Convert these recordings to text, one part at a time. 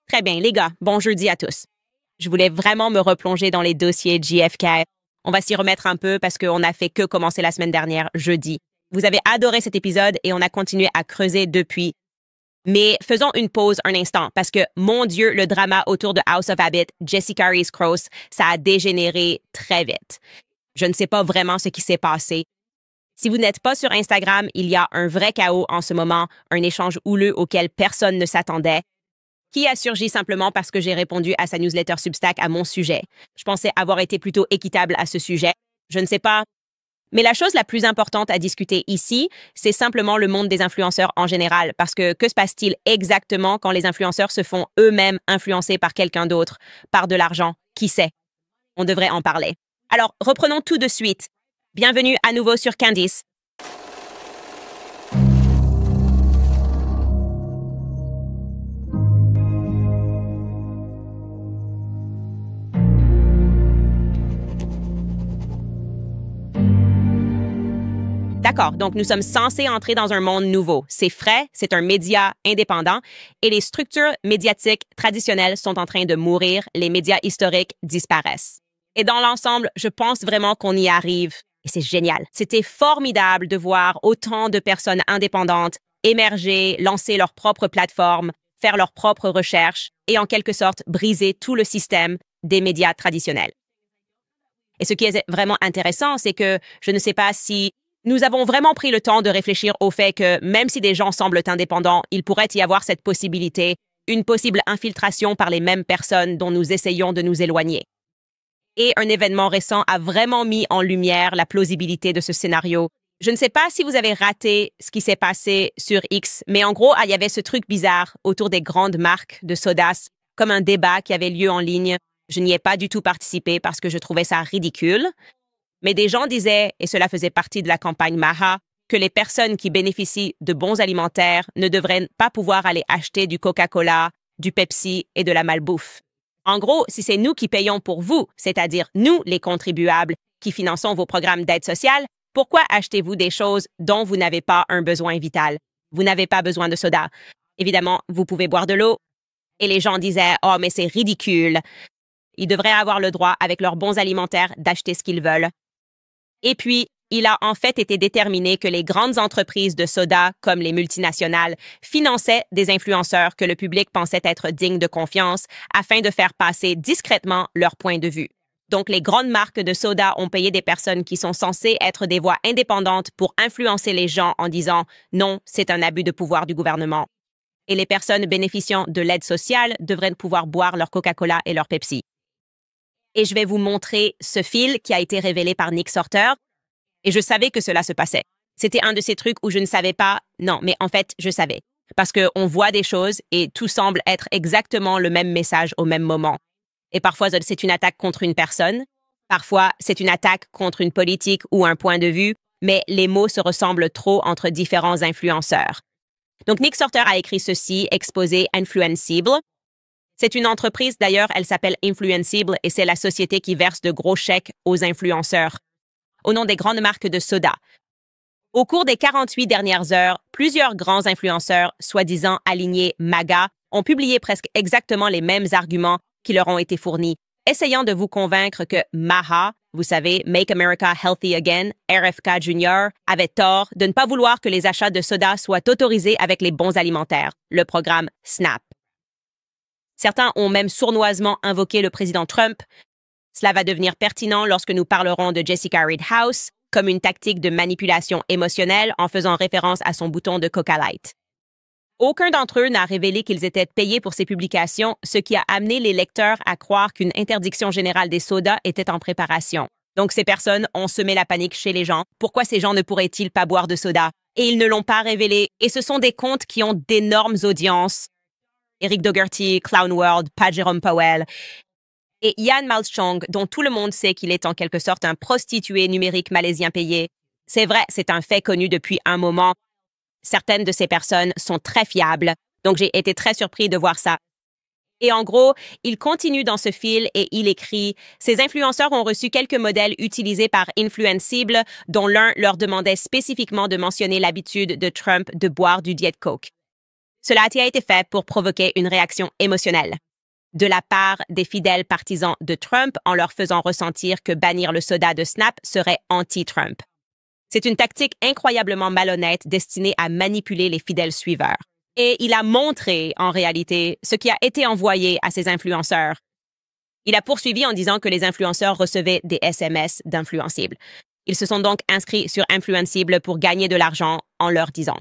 Très bien, les gars, bon jeudi à tous. Je voulais vraiment me replonger dans les dossiers JFK. On va s'y remettre un peu parce qu'on n'a fait que commencer la semaine dernière, jeudi. Vous avez adoré cet épisode et on a continué à creuser depuis. Mais faisons une pause un instant parce que, mon Dieu, le drama autour de House of Habit, Jessica Reese-Cross, ça a dégénéré très vite. Je ne sais pas vraiment ce qui s'est passé. Si vous n'êtes pas sur Instagram, il y a un vrai chaos en ce moment, un échange houleux auquel personne ne s'attendait, qui a surgi simplement parce que j'ai répondu à sa newsletter Substack à mon sujet. Je pensais avoir été plutôt équitable à ce sujet. Je ne sais pas. Mais la chose la plus importante à discuter ici, c'est simplement le monde des influenceurs en général, parce que se passe-t-il exactement quand les influenceurs se font eux-mêmes influencer par quelqu'un d'autre, par de l'argent? Qui sait? On devrait en parler. Alors, reprenons tout de suite. Bienvenue à nouveau sur Candice. D'accord, donc nous sommes censés entrer dans un monde nouveau. C'est frais, c'est un média indépendant et les structures médiatiques traditionnelles sont en train de mourir, les médias historiques disparaissent. Et dans l'ensemble, je pense vraiment qu'on y arrive et c'est génial. C'était formidable de voir autant de personnes indépendantes émerger, lancer leur propre plateforme, faire leurs propres recherches et en quelque sorte briser tout le système des médias traditionnels. Et ce qui est vraiment intéressant, c'est que je ne sais pas si nous avons vraiment pris le temps de réfléchir au fait que même si des gens semblent indépendants, il pourrait y avoir cette possibilité, une possible infiltration par les mêmes personnes dont nous essayons de nous éloigner. Et un événement récent a vraiment mis en lumière la plausibilité de ce scénario. Je ne sais pas si vous avez raté ce qui s'est passé sur X, mais en gros, il y avait ce truc bizarre autour des grandes marques de sodas, comme un débat qui avait lieu en ligne. Je n'y ai pas du tout participé parce que je trouvais ça ridicule. Mais des gens disaient, et cela faisait partie de la campagne Maha, que les personnes qui bénéficient de bons alimentaires ne devraient pas pouvoir aller acheter du Coca-Cola, du Pepsi et de la malbouffe. En gros, si c'est nous qui payons pour vous, c'est-à-dire nous, les contribuables, qui finançons vos programmes d'aide sociale, pourquoi achetez-vous des choses dont vous n'avez pas un besoin vital? Vous n'avez pas besoin de soda. Évidemment, vous pouvez boire de l'eau. Et les gens disaient, « Oh, mais c'est ridicule. Ils devraient avoir le droit, avec leurs bons alimentaires, d'acheter ce qu'ils veulent. » Et puis, il a en fait été déterminé que les grandes entreprises de soda, comme les multinationales, finançaient des influenceurs que le public pensait être dignes de confiance afin de faire passer discrètement leur point de vue. Donc, les grandes marques de soda ont payé des personnes qui sont censées être des voix indépendantes pour influencer les gens en disant « Non, c'est un abus de pouvoir du gouvernement ». Et les personnes bénéficiant de l'aide sociale devraient pouvoir boire leur Coca-Cola et leur Pepsi. Et je vais vous montrer ce fil qui a été révélé par Nick Sorter. Et je savais que cela se passait. C'était un de ces trucs où je ne savais pas. Non, mais en fait, je savais. Parce qu'on voit des choses et tout semble être exactement le même message au même moment. Et parfois, c'est une attaque contre une personne. Parfois, c'est une attaque contre une politique ou un point de vue. Mais les mots se ressemblent trop entre différents influenceurs. Donc, Nick Sorter a écrit ceci, exposé Influencible. C'est une entreprise, d'ailleurs, elle s'appelle Influencible et c'est la société qui verse de gros chèques aux influenceurs, au nom des grandes marques de soda. Au cours des 48 dernières heures, plusieurs grands influenceurs, soi-disant alignés MAGA, ont publié presque exactement les mêmes arguments qui leur ont été fournis, essayant de vous convaincre que MAHA, vous savez, Make America Healthy Again, RFK Jr., avait tort de ne pas vouloir que les achats de soda soient autorisés avec les bons alimentaires, le programme SNAP. Certains ont même sournoisement invoqué le président Trump. Cela va devenir pertinent lorsque nous parlerons de Jessica Reese-House comme une tactique de manipulation émotionnelle en faisant référence à son bouton de Coca Light. Aucun d'entre eux n'a révélé qu'ils étaient payés pour ces publications, ce qui a amené les lecteurs à croire qu'une interdiction générale des sodas était en préparation. Donc ces personnes ont semé la panique chez les gens. Pourquoi ces gens ne pourraient-ils pas boire de soda? Et ils ne l'ont pas révélé. Et ce sont des comptes qui ont d'énormes audiences. Eric Dougherty, Clown World, Pat Jerome Powell, et Ian Malmström, dont tout le monde sait qu'il est en quelque sorte un prostitué numérique malaisien payé. C'est vrai, c'est un fait connu depuis un moment. Certaines de ces personnes sont très fiables, donc j'ai été très surpris de voir ça. Et en gros, il continue dans ce fil et il écrit « Ces influenceurs ont reçu quelques modèles utilisés par Influencible, dont l'un leur demandait spécifiquement de mentionner l'habitude de Trump de boire du Diet Coke. Cela a été fait pour provoquer une réaction émotionnelle de la part des fidèles partisans de Trump en leur faisant ressentir que bannir le soda de Snap serait anti-Trump. C'est une tactique incroyablement malhonnête destinée à manipuler les fidèles suiveurs. Et il a montré, en réalité, ce qui a été envoyé à ses influenceurs. Il a poursuivi en disant que les influenceurs recevaient des SMS d'influencibles. Ils se sont donc inscrits sur Influencible pour gagner de l'argent en leur disant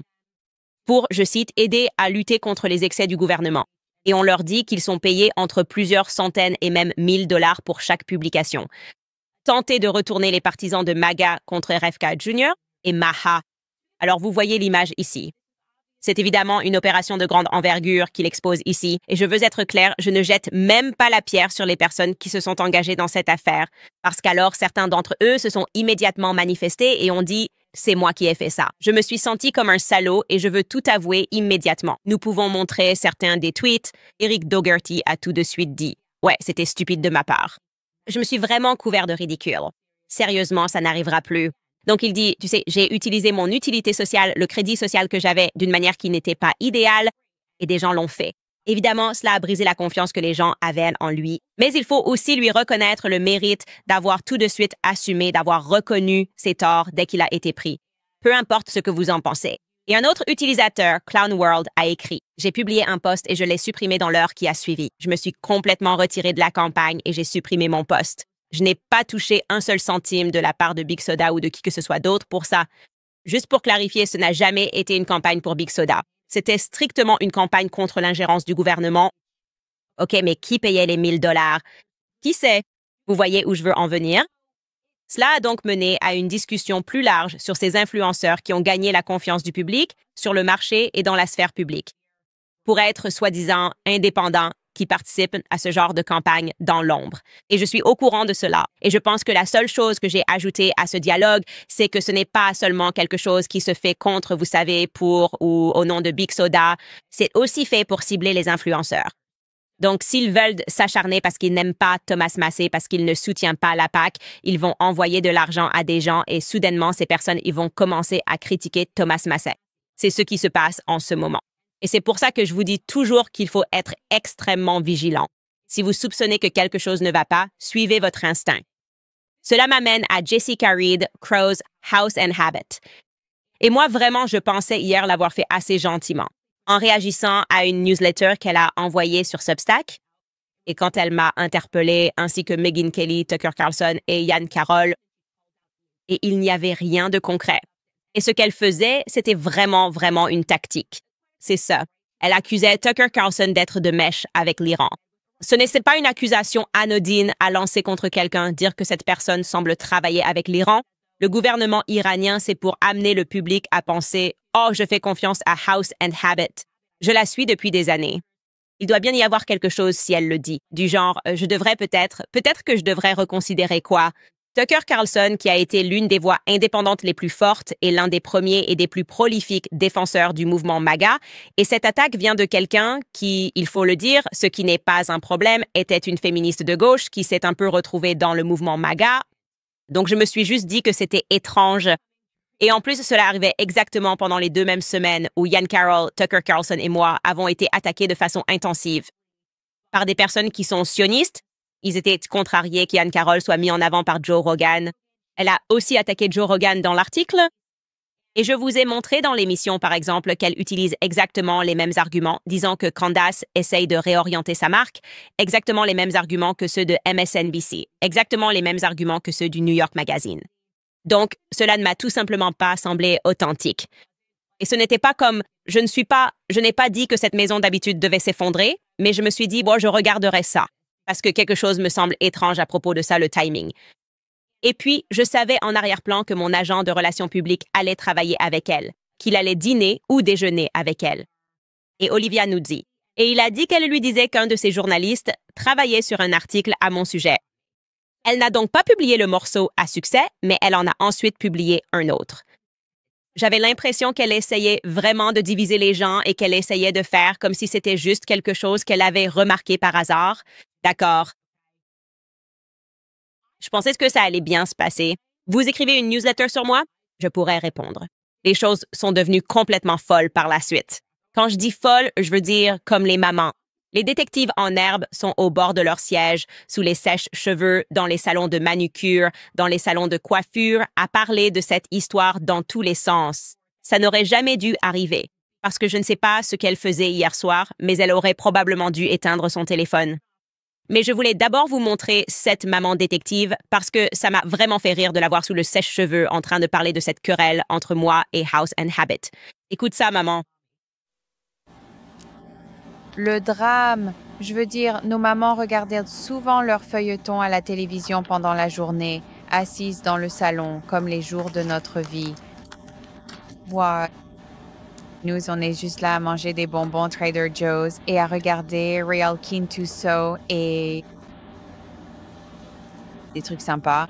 pour, je cite, aider à lutter contre les excès du gouvernement. Et on leur dit qu'ils sont payés entre plusieurs centaines et même 1000 dollars pour chaque publication. Tenter de retourner les partisans de MAGA contre RFK Jr. et Maha. Alors vous voyez l'image ici. C'est évidemment une opération de grande envergure qu'il expose ici, et je veux être clair, je ne jette même pas la pierre sur les personnes qui se sont engagées dans cette affaire, parce qu'alors certains d'entre eux se sont immédiatement manifestés et ont dit « c'est moi qui ai fait ça ». Je me suis senti comme un salaud et je veux tout avouer immédiatement. Nous pouvons montrer certains des tweets. Eric Dougherty a tout de suite dit « ouais, c'était stupide de ma part ». Je me suis vraiment couvert de ridicule. Sérieusement, ça n'arrivera plus. Donc, il dit, tu sais, j'ai utilisé mon utilité sociale, le crédit social que j'avais d'une manière qui n'était pas idéale, et des gens l'ont fait. Évidemment, cela a brisé la confiance que les gens avaient en lui. Mais il faut aussi lui reconnaître le mérite d'avoir tout de suite assumé, d'avoir reconnu ses torts dès qu'il a été pris. Peu importe ce que vous en pensez. Et un autre utilisateur, Clown World, a écrit « J'ai publié un post et je l'ai supprimé dans l'heure qui a suivi. Je me suis complètement retiré de la campagne et j'ai supprimé mon post. Je n'ai pas touché un seul centime de la part de Big Soda ou de qui que ce soit d'autre pour ça. Juste pour clarifier, ce n'a jamais été une campagne pour Big Soda. C'était strictement une campagne contre l'ingérence du gouvernement. OK, mais qui payait les 1000 dollars? Qui sait? Vous voyez où je veux en venir? Cela a donc mené à une discussion plus large sur ces influenceurs qui ont gagné la confiance du public, sur le marché et dans la sphère publique, pour être soi-disant indépendants qui participent à ce genre de campagne dans l'ombre. Et je suis au courant de cela. Et je pense que la seule chose que j'ai ajoutée à ce dialogue, c'est que ce n'est pas seulement quelque chose qui se fait contre, vous savez, pour ou au nom de Big Soda. C'est aussi fait pour cibler les influenceurs. Donc, s'ils veulent s'acharner parce qu'ils n'aiment pas Thomas Massie, parce qu'ils ne soutiennent pas la PAC, ils vont envoyer de l'argent à des gens et soudainement, ces personnes, ils vont commencer à critiquer Thomas Massie. C'est ce qui se passe en ce moment. Et c'est pour ça que je vous dis toujours qu'il faut être extrêmement vigilant. Si vous soupçonnez que quelque chose ne va pas, suivez votre instinct. Cela m'amène à Jessica Reed, Crow's House and Habit. Et moi, vraiment, je pensais hier l'avoir fait assez gentiment, en réagissant à une newsletter qu'elle a envoyée sur Substack. Et quand elle m'a interpellée, ainsi que Megyn Kelly, Tucker Carlson et Ian Carroll, et il n'y avait rien de concret. Et ce qu'elle faisait, c'était vraiment une tactique. C'est ça. Elle accusait Tucker Carlson d'être de mèche avec l'Iran. Ce n'est pas une accusation anodine à lancer contre quelqu'un, dire que cette personne semble travailler avec l'Iran. Le gouvernement iranien, c'est pour amener le public à penser « Oh, je fais confiance à House and Habit. Je la suis depuis des années. » Il doit bien y avoir quelque chose si elle le dit, du genre « Je devrais peut-être que je devrais reconsidérer quoi ?» Tucker Carlson, qui a été l'une des voix indépendantes les plus fortes et l'un des premiers et des plus prolifiques défenseurs du mouvement MAGA, et cette attaque vient de quelqu'un qui, il faut le dire, ce qui n'est pas un problème, était une féministe de gauche qui s'est un peu retrouvée dans le mouvement MAGA. Donc je me suis juste dit que c'était étrange. Et en plus, cela arrivait exactement pendant les 2 mêmes semaines où Ian Carroll, Tucker Carlson et moi avons été attaqués de façon intensive par des personnes qui sont sionistes. Ils étaient contrariés qu'Ian Carroll soit mis en avant par Joe Rogan. Elle a aussi attaqué Joe Rogan dans l'article. Et je vous ai montré dans l'émission, par exemple, qu'elle utilise exactement les mêmes arguments, disant que Candace essaye de réorienter sa marque, exactement les mêmes arguments que ceux de MSNBC, exactement les mêmes arguments que ceux du New York Magazine. Donc, cela ne m'a tout simplement pas semblé authentique. Et ce n'était pas comme, je n'ai pas dit que cette maison d'habitude devait s'effondrer, mais je me suis dit, bon, je regarderai ça. Parce que quelque chose me semble étrange à propos de ça, le timing. Et puis, je savais en arrière-plan que mon agent de relations publiques allait travailler avec elle, qu'il allait dîner ou déjeuner avec elle. Et Olivia nous dit. Et il a dit qu'elle lui disait qu'un de ses journalistes travaillait sur un article à mon sujet. Elle n'a donc pas publié le morceau à succès, mais elle en a ensuite publié un autre. J'avais l'impression qu'elle essayait vraiment de diviser les gens et qu'elle essayait de faire comme si c'était juste quelque chose qu'elle avait remarqué par hasard. D'accord. Je pensais que ça allait bien se passer. Vous écrivez une newsletter sur moi? Je pourrais répondre. Les choses sont devenues complètement folles par la suite. Quand je dis folle, je veux dire comme les mamans. Les détectives en herbe sont au bord de leur siège, sous les sèches-cheveux, dans les salons de manucure, dans les salons de coiffure, à parler de cette histoire dans tous les sens. Ça n'aurait jamais dû arriver, parce que je ne sais pas ce qu'elle faisait hier soir, mais elle aurait probablement dû éteindre son téléphone. Mais je voulais d'abord vous montrer cette maman détective parce que ça m'a vraiment fait rire de la voir sous le sèche-cheveux en train de parler de cette querelle entre moi et House and Habit. Écoute ça, maman. Le drame. Je veux dire, nos mamans regardaient souvent leurs feuilletons à la télévision pendant la journée, assises dans le salon, comme les jours de notre vie. Moi, nous, on est juste là à manger des bonbons Trader Joe's et à regarder Real Keen Tuso et des trucs sympas.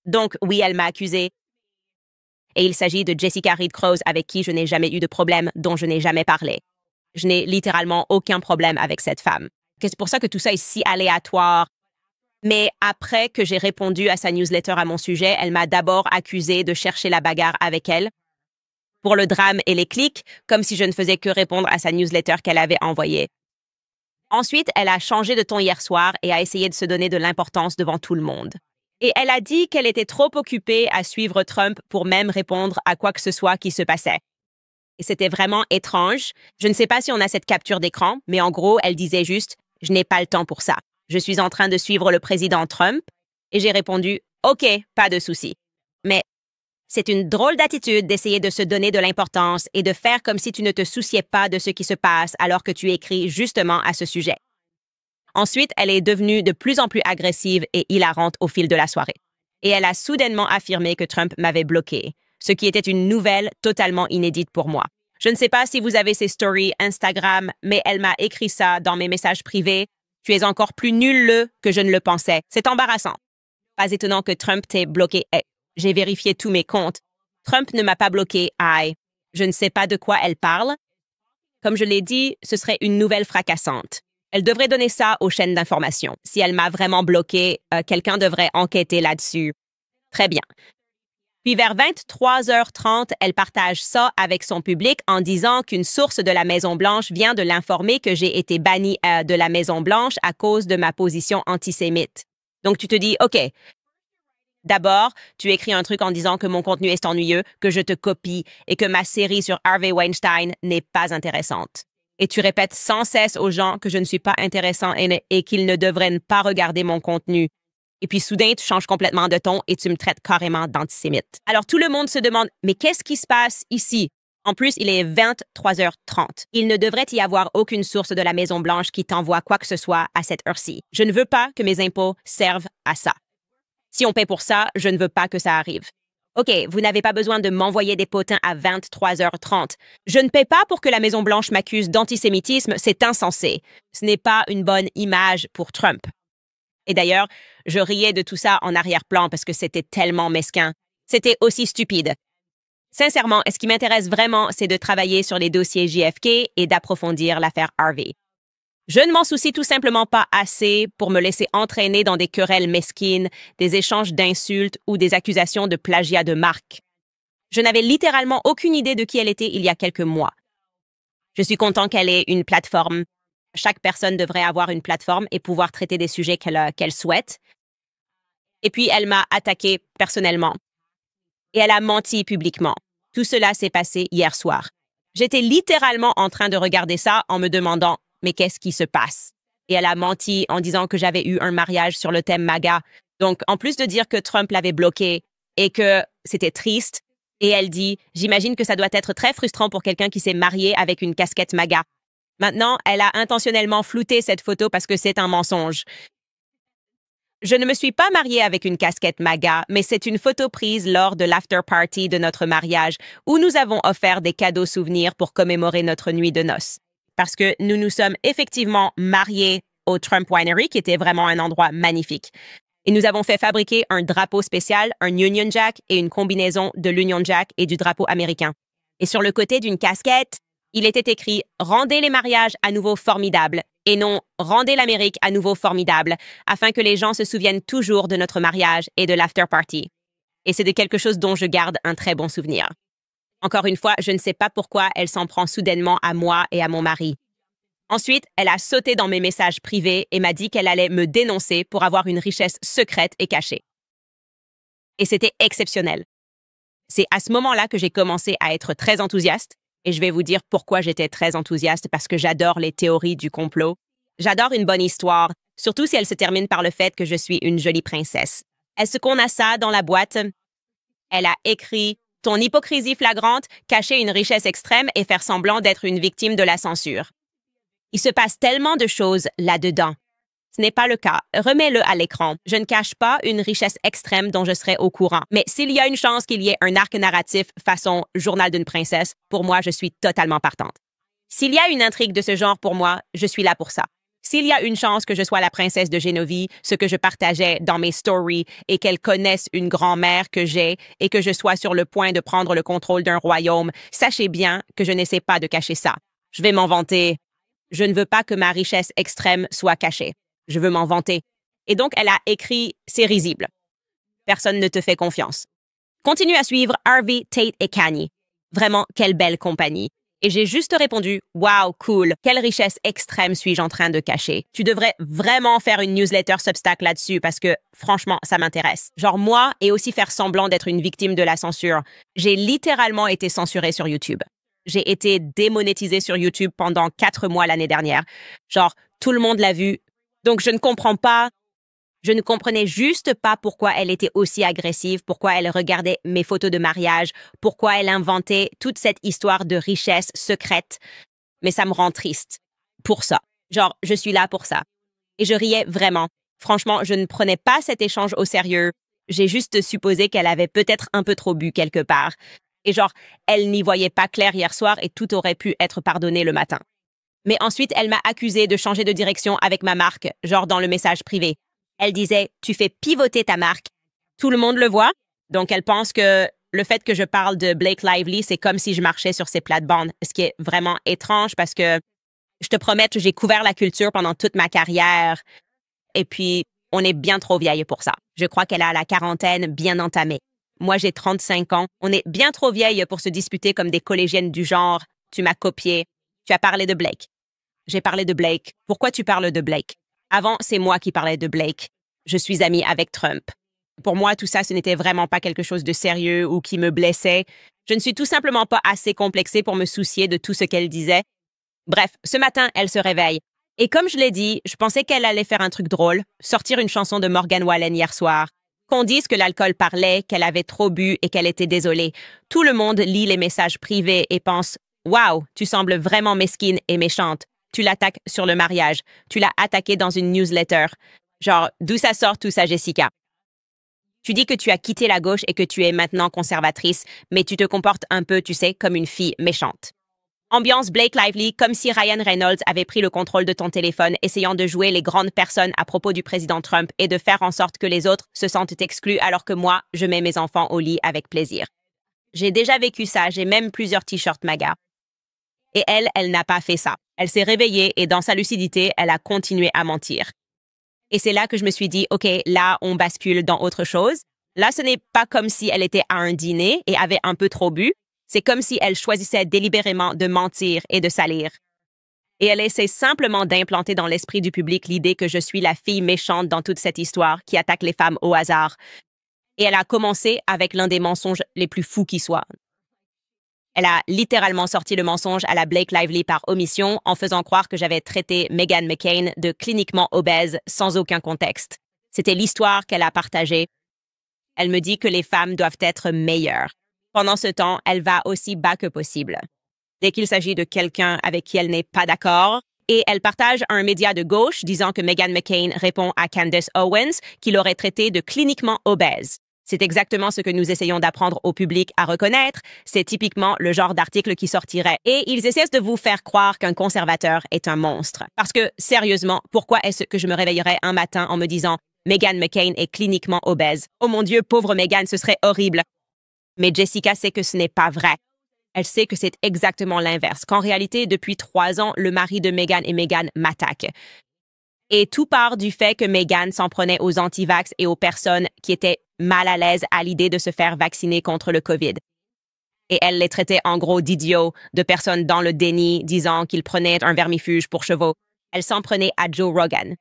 Donc, oui, elle m'a accusée. Et il s'agit de Jessica Reed Crouse avec qui je n'ai jamais eu de problème, dont je n'ai jamais parlé. Je n'ai littéralement aucun problème avec cette femme. C'est pour ça que tout ça est si aléatoire. Mais après que j'ai répondu à sa newsletter à mon sujet, elle m'a d'abord accusé de chercher la bagarre avec elle pour le drame et les clics, comme si je ne faisais que répondre à sa newsletter qu'elle avait envoyée. Ensuite, elle a changé de ton hier soir et a essayé de se donner de l'importance devant tout le monde. Et elle a dit qu'elle était trop occupée à suivre Trump pour même répondre à quoi que ce soit qui se passait. Et c'était vraiment étrange. Je ne sais pas si on a cette capture d'écran, mais en gros, elle disait juste « Je n'ai pas le temps pour ça. Je suis en train de suivre le président Trump. » Et j'ai répondu « OK, pas de souci. » Mais c'est une drôle d'attitude d'essayer de se donner de l'importance et de faire comme si tu ne te souciais pas de ce qui se passe alors que tu écris justement à ce sujet. Ensuite, elle est devenue de plus en plus agressive et hilarante au fil de la soirée. Et elle a soudainement affirmé que Trump m'avait bloqué, ce qui était une nouvelle totalement inédite pour moi. Je ne sais pas si vous avez ses stories Instagram, mais elle m'a écrit ça dans mes messages privés. Tu es encore plus nul que je ne le pensais. C'est embarrassant. Pas étonnant que Trump t'ait bloqué. J'ai vérifié tous mes comptes. Trump ne m'a pas bloqué. Aïe. Je ne sais pas de quoi elle parle. Comme je l'ai dit, ce serait une nouvelle fracassante. Elle devrait donner ça aux chaînes d'information. Si elle m'a vraiment bloqué, quelqu'un devrait enquêter là-dessus. Très bien. Puis vers 23h30, elle partage ça avec son public en disant qu'une source de la Maison-Blanche vient de l'informer que j'ai été bannie de la Maison-Blanche à cause de ma position antisémite. Donc tu te dis, OK, d'abord, tu écris un truc en disant que mon contenu est ennuyeux, que je te copie et que ma série sur Harvey Weinstein n'est pas intéressante. Et tu répètes sans cesse aux gens que je ne suis pas intéressant et qu'ils ne devraient pas regarder mon contenu. Et puis soudain, tu changes complètement de ton et tu me traites carrément d'antisémite. Alors tout le monde se demande, mais qu'est-ce qui se passe ici? En plus, il est 23h30. Il ne devrait y avoir aucune source de la Maison-Blanche qui t'envoie quoi que ce soit à cette heure-ci. Je ne veux pas que mes impôts servent à ça. Si on paie pour ça, je ne veux pas que ça arrive. OK, vous n'avez pas besoin de m'envoyer des potins à 23h30. Je ne paie pas pour que la Maison-Blanche m'accuse d'antisémitisme, c'est insensé. Ce n'est pas une bonne image pour Trump. Et d'ailleurs, je riais de tout ça en arrière-plan parce que c'était tellement mesquin. C'était aussi stupide. Sincèrement, ce qui m'intéresse vraiment, c'est de travailler sur les dossiers JFK et d'approfondir l'affaire Harvey. Je ne m'en soucie tout simplement pas assez pour me laisser entraîner dans des querelles mesquines, des échanges d'insultes ou des accusations de plagiat de marque. Je n'avais littéralement aucune idée de qui elle était il y a quelques mois. Je suis content qu'elle ait une plateforme. Chaque personne devrait avoir une plateforme et pouvoir traiter des sujets qu'elle souhaite. Et puis, elle m'a attaqué personnellement. Et elle a menti publiquement. Tout cela s'est passé hier soir. J'étais littéralement en train de regarder ça en me demandant « Mais qu'est-ce qui se passe? » Et elle a menti en disant que j'avais eu un mariage sur le thème MAGA. Donc, en plus de dire que Trump l'avait bloqué et que c'était triste, et elle dit « J'imagine que ça doit être très frustrant pour quelqu'un qui s'est marié avec une casquette MAGA. » Maintenant, elle a intentionnellement flouté cette photo parce que c'est un mensonge. Je ne me suis pas mariée avec une casquette MAGA, mais c'est une photo prise lors de l'after party de notre mariage où nous avons offert des cadeaux souvenirs pour commémorer notre nuit de noces. Parce que nous nous sommes effectivement mariés au Trump Winery, qui était vraiment un endroit magnifique. Et nous avons fait fabriquer un drapeau spécial, un Union Jack et une combinaison de l'Union Jack et du drapeau américain. Et sur le côté d'une casquette, il était écrit « Rendez les mariages à nouveau formidables » et non « Rendez l'Amérique à nouveau formidable » afin que les gens se souviennent toujours de notre mariage et de l'after party. Et c'est de quelque chose dont je garde un très bon souvenir. Encore une fois, je ne sais pas pourquoi elle s'en prend soudainement à moi et à mon mari. Ensuite, elle a sauté dans mes messages privés et m'a dit qu'elle allait me dénoncer pour avoir une richesse secrète et cachée. Et c'était exceptionnel. C'est à ce moment-là que j'ai commencé à être très enthousiaste, et je vais vous dire pourquoi j'étais très enthousiaste, parce que j'adore les théories du complot. J'adore une bonne histoire, surtout si elle se termine par le fait que je suis une jolie princesse. Est-ce qu'on a ça dans la boîte? Elle a écrit « Ton hypocrisie flagrante, cacher une richesse extrême et faire semblant d'être une victime de la censure. » Il se passe tellement de choses là-dedans. Ce n'est pas le cas. Remets-le à l'écran. Je ne cache pas une richesse extrême dont je serais au courant. Mais s'il y a une chance qu'il y ait un arc narratif façon Journal d'une princesse, pour moi, je suis totalement partante. S'il y a une intrigue de ce genre pour moi, je suis là pour ça. S'il y a une chance que je sois la princesse de Génovie, ce que je partageais dans mes stories, et qu'elle connaisse une grand-mère que j'ai, et que je sois sur le point de prendre le contrôle d'un royaume, sachez bien que je n'essaie pas de cacher ça. Je vais m'en vanter. Je ne veux pas que ma richesse extrême soit cachée. Je veux m'en vanter. Et donc, elle a écrit « C'est risible. Personne ne te fait confiance. » Continue à suivre Harvey, Tate et Kanye. Vraiment, quelle belle compagnie. Et j'ai juste répondu « Wow, cool. Quelle richesse extrême suis-je en train de cacher? Tu devrais vraiment faire une newsletter Substack là-dessus parce que, franchement, ça m'intéresse. Genre moi, et aussi faire semblant d'être une victime de la censure. J'ai littéralement été censurée sur YouTube. J'ai été démonétisée sur YouTube pendant 4 mois l'année dernière. Genre, tout le monde l'a vu. Donc, je ne comprenais juste pas pourquoi elle était aussi agressive, pourquoi elle regardait mes photos de mariage, pourquoi elle inventait toute cette histoire de richesse secrète. Mais ça me rend triste. Pour ça. Genre, je suis là pour ça. Et je riais vraiment. Franchement, je ne prenais pas cet échange au sérieux. J'ai juste supposé qu'elle avait peut-être un peu trop bu quelque part. Et genre, elle n'y voyait pas clair hier soir et tout aurait pu être pardonné le matin. Mais ensuite, elle m'a accusée de changer de direction avec ma marque, genre dans le message privé. Elle disait « Tu fais pivoter ta marque. » Tout le monde le voit. Donc, elle pense que le fait que je parle de Blake Lively, c'est comme si je marchais sur ses plates-bandes, ce qui est vraiment étrange parce que je te promets que j'ai couvert la culture pendant toute ma carrière. Et puis, on est bien trop vieille pour ça. Je crois qu'elle a la quarantaine bien entamée. Moi, j'ai 35 ans. On est bien trop vieille pour se disputer comme des collégiennes du genre « Tu m'as copié. Tu as parlé de Blake. » J'ai parlé de Blake. Pourquoi tu parles de Blake? Avant, c'est moi qui parlais de Blake. Je suis amie avec Trump. Pour moi, tout ça, ce n'était vraiment pas quelque chose de sérieux ou qui me blessait. Je ne suis tout simplement pas assez complexée pour me soucier de tout ce qu'elle disait. Bref, ce matin, elle se réveille. Et comme je l'ai dit, je pensais qu'elle allait faire un truc drôle, sortir une chanson de Morgan Wallen hier soir. Qu'on dise que l'alcool parlait, qu'elle avait trop bu et qu'elle était désolée. Tout le monde lit les messages privés et pense « Wow, tu sembles vraiment mesquine et méchante. Tu l'attaques sur le mariage. Tu l'as attaqué dans une newsletter. Genre, d'où ça sort tout ça, Jessica? Tu dis que tu as quitté la gauche et que tu es maintenant conservatrice, mais tu te comportes un peu, tu sais, comme une fille méchante. Ambiance Blake Lively, comme si Ryan Reynolds avait pris le contrôle de ton téléphone, essayant de jouer les grandes personnes à propos du président Trump et de faire en sorte que les autres se sentent exclus alors que moi, je mets mes enfants au lit avec plaisir. J'ai déjà vécu ça, j'ai même plusieurs t-shirts MAGA. Et elle n'a pas fait ça. Elle s'est réveillée et dans sa lucidité, elle a continué à mentir. Et c'est là que je me suis dit, OK, là, on bascule dans autre chose. Là, ce n'est pas comme si elle était à un dîner et avait un peu trop bu. C'est comme si elle choisissait délibérément de mentir et de salir. Et elle essaie simplement d'implanter dans l'esprit du public l'idée que je suis la fille méchante dans toute cette histoire qui attaque les femmes au hasard. Et elle a commencé avec l'un des mensonges les plus fous qui soient. Elle a littéralement sorti le mensonge à la Blake Lively par omission en faisant croire que j'avais traité Meghan McCain de cliniquement obèse sans aucun contexte. C'était l'histoire qu'elle a partagée. Elle me dit que les femmes doivent être meilleures. Pendant ce temps, elle va aussi bas que possible. Dès qu'il s'agit de quelqu'un avec qui elle n'est pas d'accord, et elle partage un média de gauche disant que Meghan McCain répond à Candace Owens qu'il aurait traité de cliniquement obèse. C'est exactement ce que nous essayons d'apprendre au public à reconnaître. C'est typiquement le genre d'article qui sortirait. Et ils essaient de vous faire croire qu'un conservateur est un monstre. Parce que, sérieusement, pourquoi est-ce que je me réveillerais un matin en me disant « Meghan McCain est cliniquement obèse. Oh mon Dieu, pauvre Meghan, ce serait horrible. » Mais Jessica sait que ce n'est pas vrai. Elle sait que c'est exactement l'inverse, qu'en réalité, depuis 3 ans, le mari de Meghan et Meghan m'attaquent. Et tout part du fait que Meghan s'en prenait aux anti-vax et aux personnes qui étaient mal à l'aise à l'idée de se faire vacciner contre le COVID. Et elle les traitait en gros d'idiots, de personnes dans le déni, disant qu'ils prenaient un vermifuge pour chevaux. Elle s'en prenait à Joe Rogan.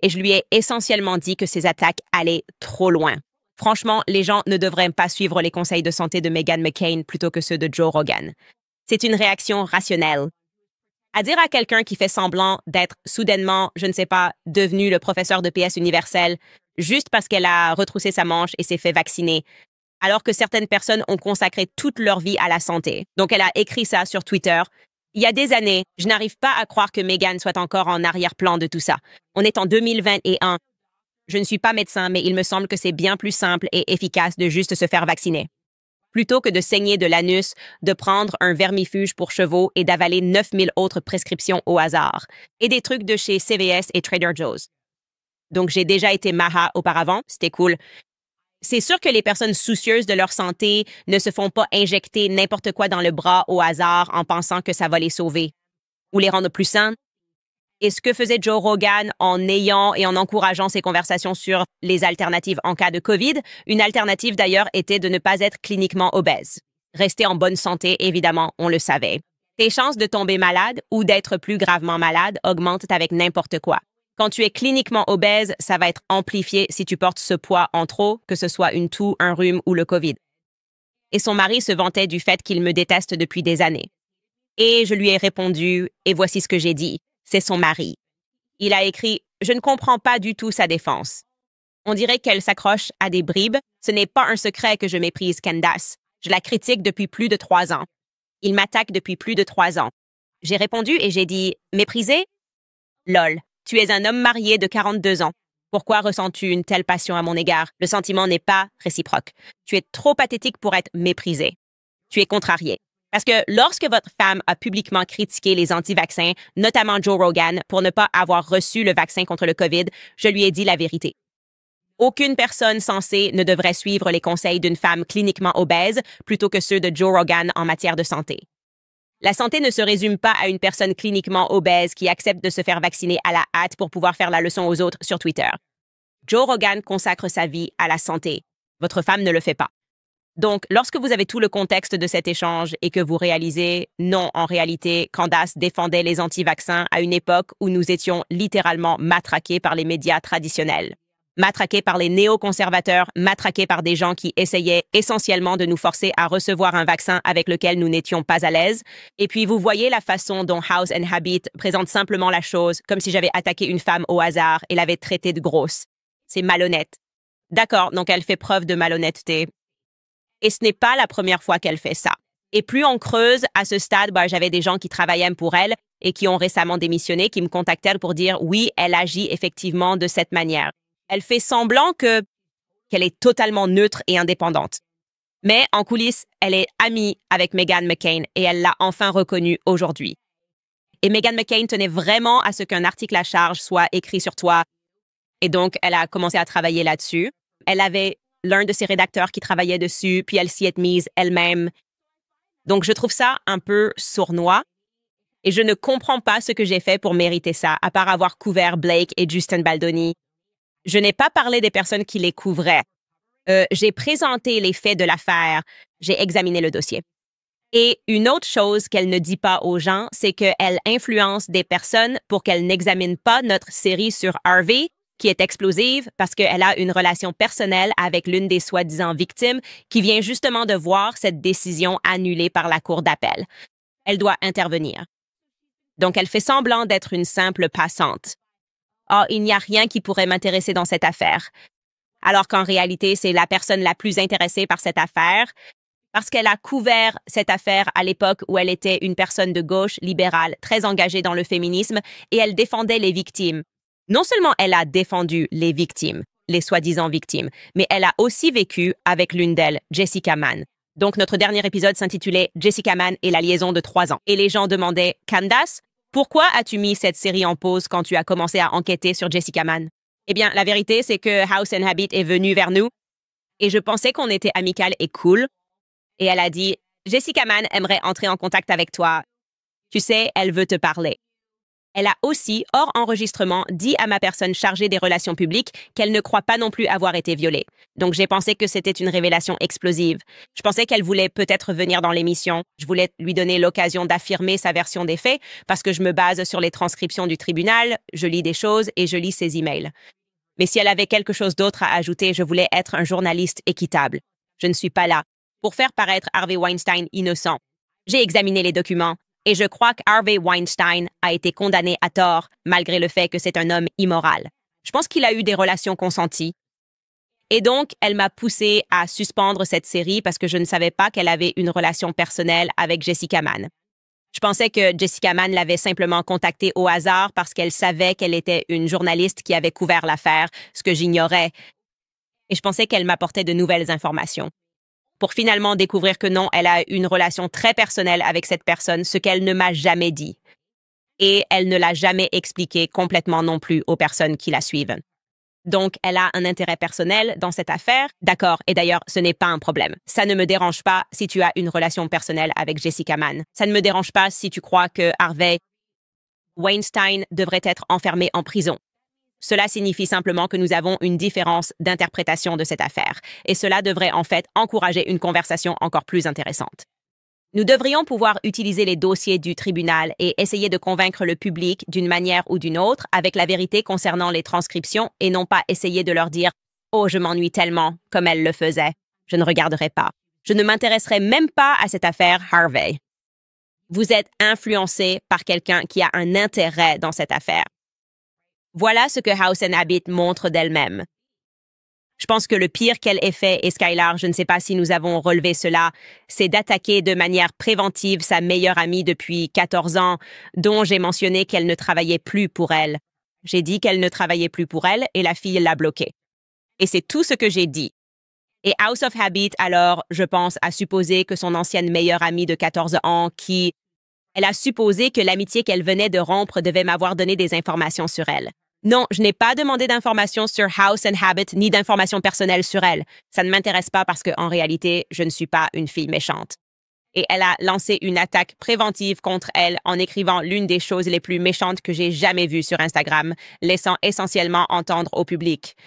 Et je lui ai essentiellement dit que ces attaques allaient trop loin. Franchement, les gens ne devraient pas suivre les conseils de santé de Meghan McCain plutôt que ceux de Joe Rogan. C'est une réaction rationnelle. À dire à quelqu'un qui fait semblant d'être soudainement, je ne sais pas, devenu le professeur de PS universel, juste parce qu'elle a retroussé sa manche et s'est fait vacciner, alors que certaines personnes ont consacré toute leur vie à la santé. Donc elle a écrit ça sur Twitter. Il y a des années, je n'arrive pas à croire que Meghan soit encore en arrière-plan de tout ça. On est en 2021. Je ne suis pas médecin, mais il me semble que c'est bien plus simple et efficace de juste se faire vacciner. Plutôt que de saigner de l'anus, de prendre un vermifuge pour chevaux et d'avaler 9000 autres prescriptions au hasard, et des trucs de chez CVS et Trader Joe's. Donc j'ai déjà été Maha auparavant, c'était cool. C'est sûr que les personnes soucieuses de leur santé ne se font pas injecter n'importe quoi dans le bras au hasard en pensant que ça va les sauver ou les rendre plus sains. Et ce que faisait Joe Rogan en ayant et en encourageant ces conversations sur les alternatives en cas de COVID, une alternative d'ailleurs était de ne pas être cliniquement obèse. Rester en bonne santé, évidemment, on le savait. Tes chances de tomber malade ou d'être plus gravement malade augmentent avec n'importe quoi. Quand tu es cliniquement obèse, ça va être amplifié si tu portes ce poids en trop, que ce soit une toux, un rhume ou le COVID. Et son mari se vantait du fait qu'il me déteste depuis des années. Et je lui ai répondu, et voici ce que j'ai dit. C'est son mari. Il a écrit « Je ne comprends pas du tout sa défense. On dirait qu'elle s'accroche à des bribes. Ce n'est pas un secret que je méprise Candace. Je la critique depuis plus de 3 ans. Il m'attaque depuis plus de 3 ans. » J'ai répondu et j'ai dit « Mépriser? Lol. Tu es un homme marié de 42 ans. Pourquoi ressens-tu une telle passion à mon égard? Le sentiment n'est pas réciproque. Tu es trop pathétique pour être méprisé. Tu es contrarié. Parce que lorsque votre femme a publiquement critiqué les anti-vaccins, notamment Joe Rogan, pour ne pas avoir reçu le vaccin contre le COVID, je lui ai dit la vérité. Aucune personne sensée ne devrait suivre les conseils d'une femme cliniquement obèse plutôt que ceux de Joe Rogan en matière de santé. La santé ne se résume pas à une personne cliniquement obèse qui accepte de se faire vacciner à la hâte pour pouvoir faire la leçon aux autres sur Twitter. Joe Rogan consacre sa vie à la santé. Votre femme ne le fait pas. Donc, lorsque vous avez tout le contexte de cet échange et que vous réalisez, non, en réalité, Candace défendait les anti-vaccins à une époque où nous étions littéralement matraqués par les médias traditionnels. Matraqués par les néoconservateurs, matraqués par des gens qui essayaient essentiellement de nous forcer à recevoir un vaccin avec lequel nous n'étions pas à l'aise. Et puis, vous voyez la façon dont House and Habit présente simplement la chose comme si j'avais attaqué une femme au hasard et l'avais traitée de grosse. C'est malhonnête. D'accord, donc elle fait preuve de malhonnêteté. Et ce n'est pas la première fois qu'elle fait ça. Et plus on creuse, à ce stade, j'avais des gens qui travaillaient pour elle et qui ont récemment démissionné, qui me contactèrent pour dire oui, elle agit effectivement de cette manière. Elle fait semblant qu'elle est totalement neutre et indépendante. Mais en coulisses, elle est amie avec Meghan McCain et elle l'a enfin reconnue aujourd'hui. Et Meghan McCain tenait vraiment à ce qu'un article à charge soit écrit sur toi. Et donc, elle a commencé à travailler là-dessus. Elle avait l'un de ses rédacteurs qui travaillait dessus, puis elle s'y est mise elle-même. Donc, je trouve ça un peu sournois. Et je ne comprends pas ce que j'ai fait pour mériter ça, à part avoir couvert Blake et Justin Baldoni. Je n'ai pas parlé des personnes qui les couvraient. J'ai présenté les faits de l'affaire. J'ai examiné le dossier. Et une autre chose qu'elle ne dit pas aux gens, c'est qu'elle influence des personnes pour qu'elles n'examinent pas notre série sur Harvey, qui est explosive parce qu'elle a une relation personnelle avec l'une des soi-disant victimes qui vient justement de voir cette décision annulée par la Cour d'appel. Elle doit intervenir. Donc, elle fait semblant d'être une simple passante. Ah, il n'y a rien qui pourrait m'intéresser dans cette affaire. Alors qu'en réalité, c'est la personne la plus intéressée par cette affaire parce qu'elle a couvert cette affaire à l'époque où elle était une personne de gauche libérale très engagée dans le féminisme et elle défendait les victimes. Non seulement elle a défendu les victimes, les soi-disant victimes, mais elle a aussi vécu avec l'une d'elles, Jessica Mann. Donc, notre dernier épisode s'intitulait « Jessica Mann et la liaison de 3 ans ». Et les gens demandaient « Candace, pourquoi as-tu mis cette série en pause quand tu as commencé à enquêter sur Jessica Mann ?» Eh bien, la vérité, c'est que House and Habit est venu vers nous et je pensais qu'on était amical et cool. Et elle a dit « Jessica Mann aimerait entrer en contact avec toi. Tu sais, elle veut te parler. » Elle a aussi, hors enregistrement, dit à ma personne chargée des relations publiques qu'elle ne croit pas non plus avoir été violée. Donc j'ai pensé que c'était une révélation explosive. Je pensais qu'elle voulait peut-être venir dans l'émission. Je voulais lui donner l'occasion d'affirmer sa version des faits parce que je me base sur les transcriptions du tribunal, je lis des choses et je lis ses emails. Mais si elle avait quelque chose d'autre à ajouter, je voulais être un journaliste équitable. Je ne suis pas là pour faire paraître Harvey Weinstein innocent. J'ai examiné les documents. Et je crois qu'Harvey Weinstein a été condamné à tort, malgré le fait que c'est un homme immoral. Je pense qu'il a eu des relations consenties. Et donc, elle m'a poussée à suspendre cette série parce que je ne savais pas qu'elle avait une relation personnelle avec Jessica Mann. Je pensais que Jessica Mann l'avait simplement contactée au hasard parce qu'elle savait qu'elle était une journaliste qui avait couvert l'affaire, ce que j'ignorais. Et je pensais qu'elle m'apportait de nouvelles informations. Pour finalement découvrir que non, elle a une relation très personnelle avec cette personne, ce qu'elle ne m'a jamais dit. Et elle ne l'a jamais expliqué complètement non plus aux personnes qui la suivent. Donc, elle a un intérêt personnel dans cette affaire. D'accord, et d'ailleurs, ce n'est pas un problème. Ça ne me dérange pas si tu as une relation personnelle avec Jessica Mann. Ça ne me dérange pas si tu crois que Harvey Weinstein devrait être enfermé en prison. Cela signifie simplement que nous avons une différence d'interprétation de cette affaire, et cela devrait en fait encourager une conversation encore plus intéressante. Nous devrions pouvoir utiliser les dossiers du tribunal et essayer de convaincre le public d'une manière ou d'une autre avec la vérité concernant les transcriptions et non pas essayer de leur dire « Oh, je m'ennuie tellement » comme elle le faisait. Je ne regarderai pas. Je ne m'intéresserai même pas à cette affaire Harvey. Vous êtes influencé par quelqu'un qui a un intérêt dans cette affaire. Voilà ce que House & Habit montre d'elle-même. Je pense que le pire qu'elle ait fait, et Skylar, je ne sais pas si nous avons relevé cela, c'est d'attaquer de manière préventive sa meilleure amie depuis 14 ans, dont j'ai mentionné qu'elle ne travaillait plus pour elle. J'ai dit qu'elle ne travaillait plus pour elle et la fille l'a bloquée. Et c'est tout ce que j'ai dit. Et House of Habit, alors, je pense, a supposé que son ancienne meilleure amie de 14 ans, elle a supposé que l'amitié qu'elle venait de rompre devait m'avoir donné des informations sur elle. Non, je n'ai pas demandé d'informations sur House & Habit ni d'informations personnelles sur elle. Ça ne m'intéresse pas parce qu'en réalité, je ne suis pas une fille méchante. Et elle a lancé une attaque préventive contre elle en écrivant l'une des choses les plus méchantes que j'ai jamais vues sur Instagram, laissant essentiellement entendre au public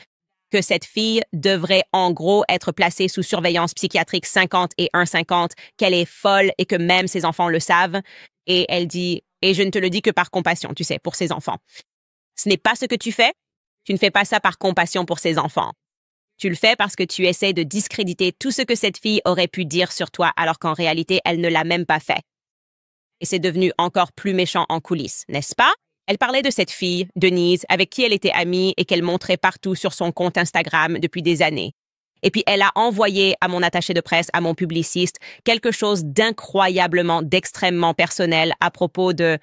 que cette fille devrait en gros être placée sous surveillance psychiatrique 50 et 1,50, qu'elle est folle et que même ses enfants le savent. Et elle dit, et je ne te le dis que par compassion, tu sais, pour ses enfants. Ce n'est pas ce que tu fais. Tu ne fais pas ça par compassion pour ses enfants. Tu le fais parce que tu essaies de discréditer tout ce que cette fille aurait pu dire sur toi alors qu'en réalité, elle ne l'a même pas fait. Et c'est devenu encore plus méchant en coulisses, n'est-ce pas? Elle parlait de cette fille, Denise, avec qui elle était amie et qu'elle montrait partout sur son compte Instagram depuis des années. Et puis elle a envoyé à mon attaché de presse, à mon publiciste, quelque chose d'incroyablement, d'extrêmement personnel à propos de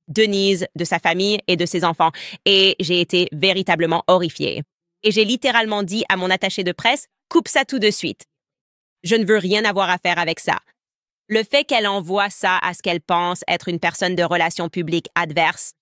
Denise, de sa famille et de ses enfants. Et j'ai été véritablement horrifiée. Et j'ai littéralement dit à mon attaché de presse, coupe ça tout de suite. Je ne veux rien avoir à faire avec ça. Le fait qu'elle envoie ça à ce qu'elle pense être une personne de relations publiques adverse,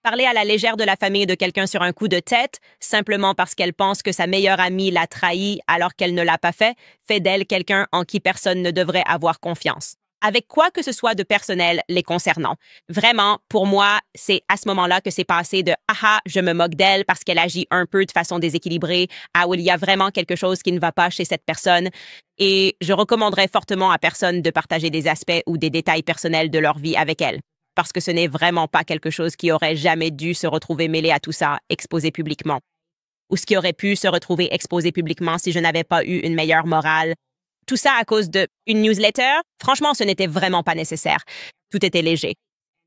parler à la légère de la famille de quelqu'un sur un coup de tête, simplement parce qu'elle pense que sa meilleure amie l'a trahi alors qu'elle ne l'a pas fait d'elle quelqu'un en qui personne ne devrait avoir confiance. Avec quoi que ce soit de personnel les concernant. Vraiment, pour moi, c'est à ce moment-là que c'est passé de « Ah, je me moque d'elle parce qu'elle agit un peu de façon déséquilibrée » à où il y a vraiment quelque chose qui ne va pas chez cette personne. Et je recommanderais fortement à personne de partager des aspects ou des détails personnels de leur vie avec elle. Parce que ce n'est vraiment pas quelque chose qui aurait jamais dû se retrouver mêlé à tout ça, exposé publiquement. Ou ce qui aurait pu se retrouver exposé publiquement si je n'avais pas eu une meilleure morale. Tout ça à cause d'une newsletter? Franchement, ce n'était vraiment pas nécessaire. Tout était léger.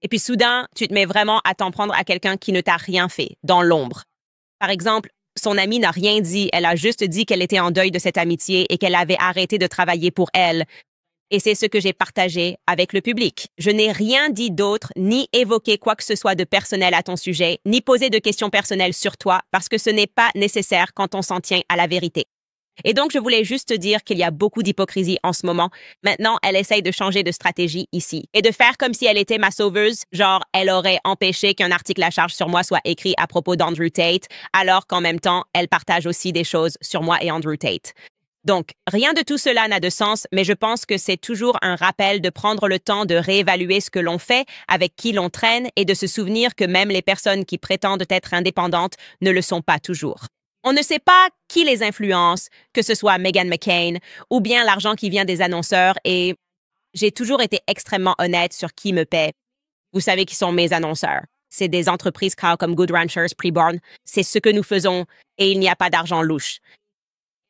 Et puis soudain, tu te mets vraiment à t'en prendre à quelqu'un qui ne t'a rien fait, dans l'ombre. Par exemple, son amie n'a rien dit, elle a juste dit qu'elle était en deuil de cette amitié et qu'elle avait arrêté de travailler pour elle. Et c'est ce que j'ai partagé avec le public. Je n'ai rien dit d'autre, ni évoqué quoi que ce soit de personnel à ton sujet, ni posé de questions personnelles sur toi, parce que ce n'est pas nécessaire quand on s'en tient à la vérité. Et donc, je voulais juste te dire qu'il y a beaucoup d'hypocrisie en ce moment. Maintenant, elle essaye de changer de stratégie ici et de faire comme si elle était ma sauveuse, genre elle aurait empêché qu'un article à charge sur moi soit écrit à propos d'Andrew Tate, alors qu'en même temps, elle partage aussi des choses sur moi et Andrew Tate. Donc, rien de tout cela n'a de sens, mais je pense que c'est toujours un rappel de prendre le temps de réévaluer ce que l'on fait, avec qui l'on traîne, et de se souvenir que même les personnes qui prétendent être indépendantes ne le sont pas toujours. On ne sait pas qui les influence, que ce soit Meghan McCain ou bien l'argent qui vient des annonceurs, et j'ai toujours été extrêmement honnête sur qui me paie. Vous savez qui sont mes annonceurs. C'est des entreprises comme Good Ranchers, Preborn. C'est ce que nous faisons et il n'y a pas d'argent louche.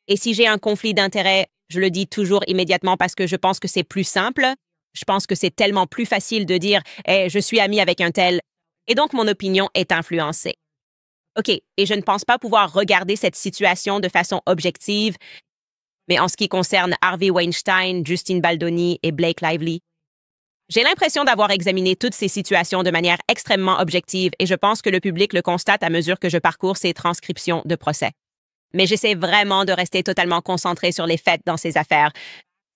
Et si j'ai un conflit d'intérêts, je le dis toujours immédiatement parce que je pense que c'est plus simple. Je pense que c'est tellement plus facile de dire hey, « je suis ami avec un tel » et donc mon opinion est influencée. OK, et je ne pense pas pouvoir regarder cette situation de façon objective, mais en ce qui concerne Harvey Weinstein, Justin Baldoni et Blake Lively, j'ai l'impression d'avoir examiné toutes ces situations de manière extrêmement objective et je pense que le public le constate à mesure que je parcours ces transcriptions de procès. Mais j'essaie vraiment de rester totalement concentré sur les faits dans ces affaires,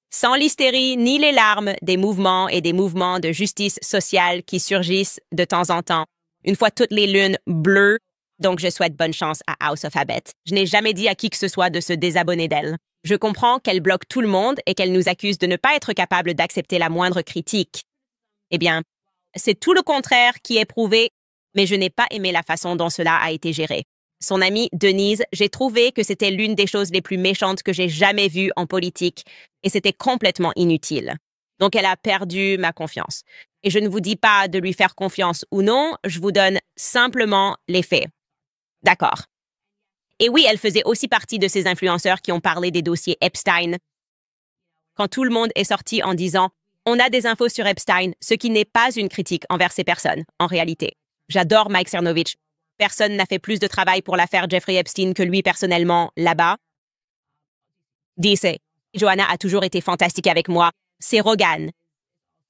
sans l'hystérie ni les larmes des mouvements et des mouvements de justice sociale qui surgissent de temps en temps, une fois toutes les lunes bleues. Donc, je souhaite bonne chance à House of Habit. Je n'ai jamais dit à qui que ce soit de se désabonner d'elle. Je comprends qu'elle bloque tout le monde et qu'elle nous accuse de ne pas être capable d'accepter la moindre critique. Eh bien, c'est tout le contraire qui est prouvé, mais je n'ai pas aimé la façon dont cela a été géré. Son amie Denise, j'ai trouvé que c'était l'une des choses les plus méchantes que j'ai jamais vues en politique et c'était complètement inutile. Donc, elle a perdu ma confiance. Et je ne vous dis pas de lui faire confiance ou non, je vous donne simplement les faits. D'accord. Et oui, elle faisait aussi partie de ces influenceurs qui ont parlé des dossiers Epstein. Quand tout le monde est sorti en disant « On a des infos sur Epstein », ce qui n'est pas une critique envers ces personnes, en réalité. J'adore Mike Cernovich. Personne n'a fait plus de travail pour l'affaire Jeffrey Epstein que lui personnellement là-bas. DC. Joanna a toujours été fantastique avec moi. C'est Rogan.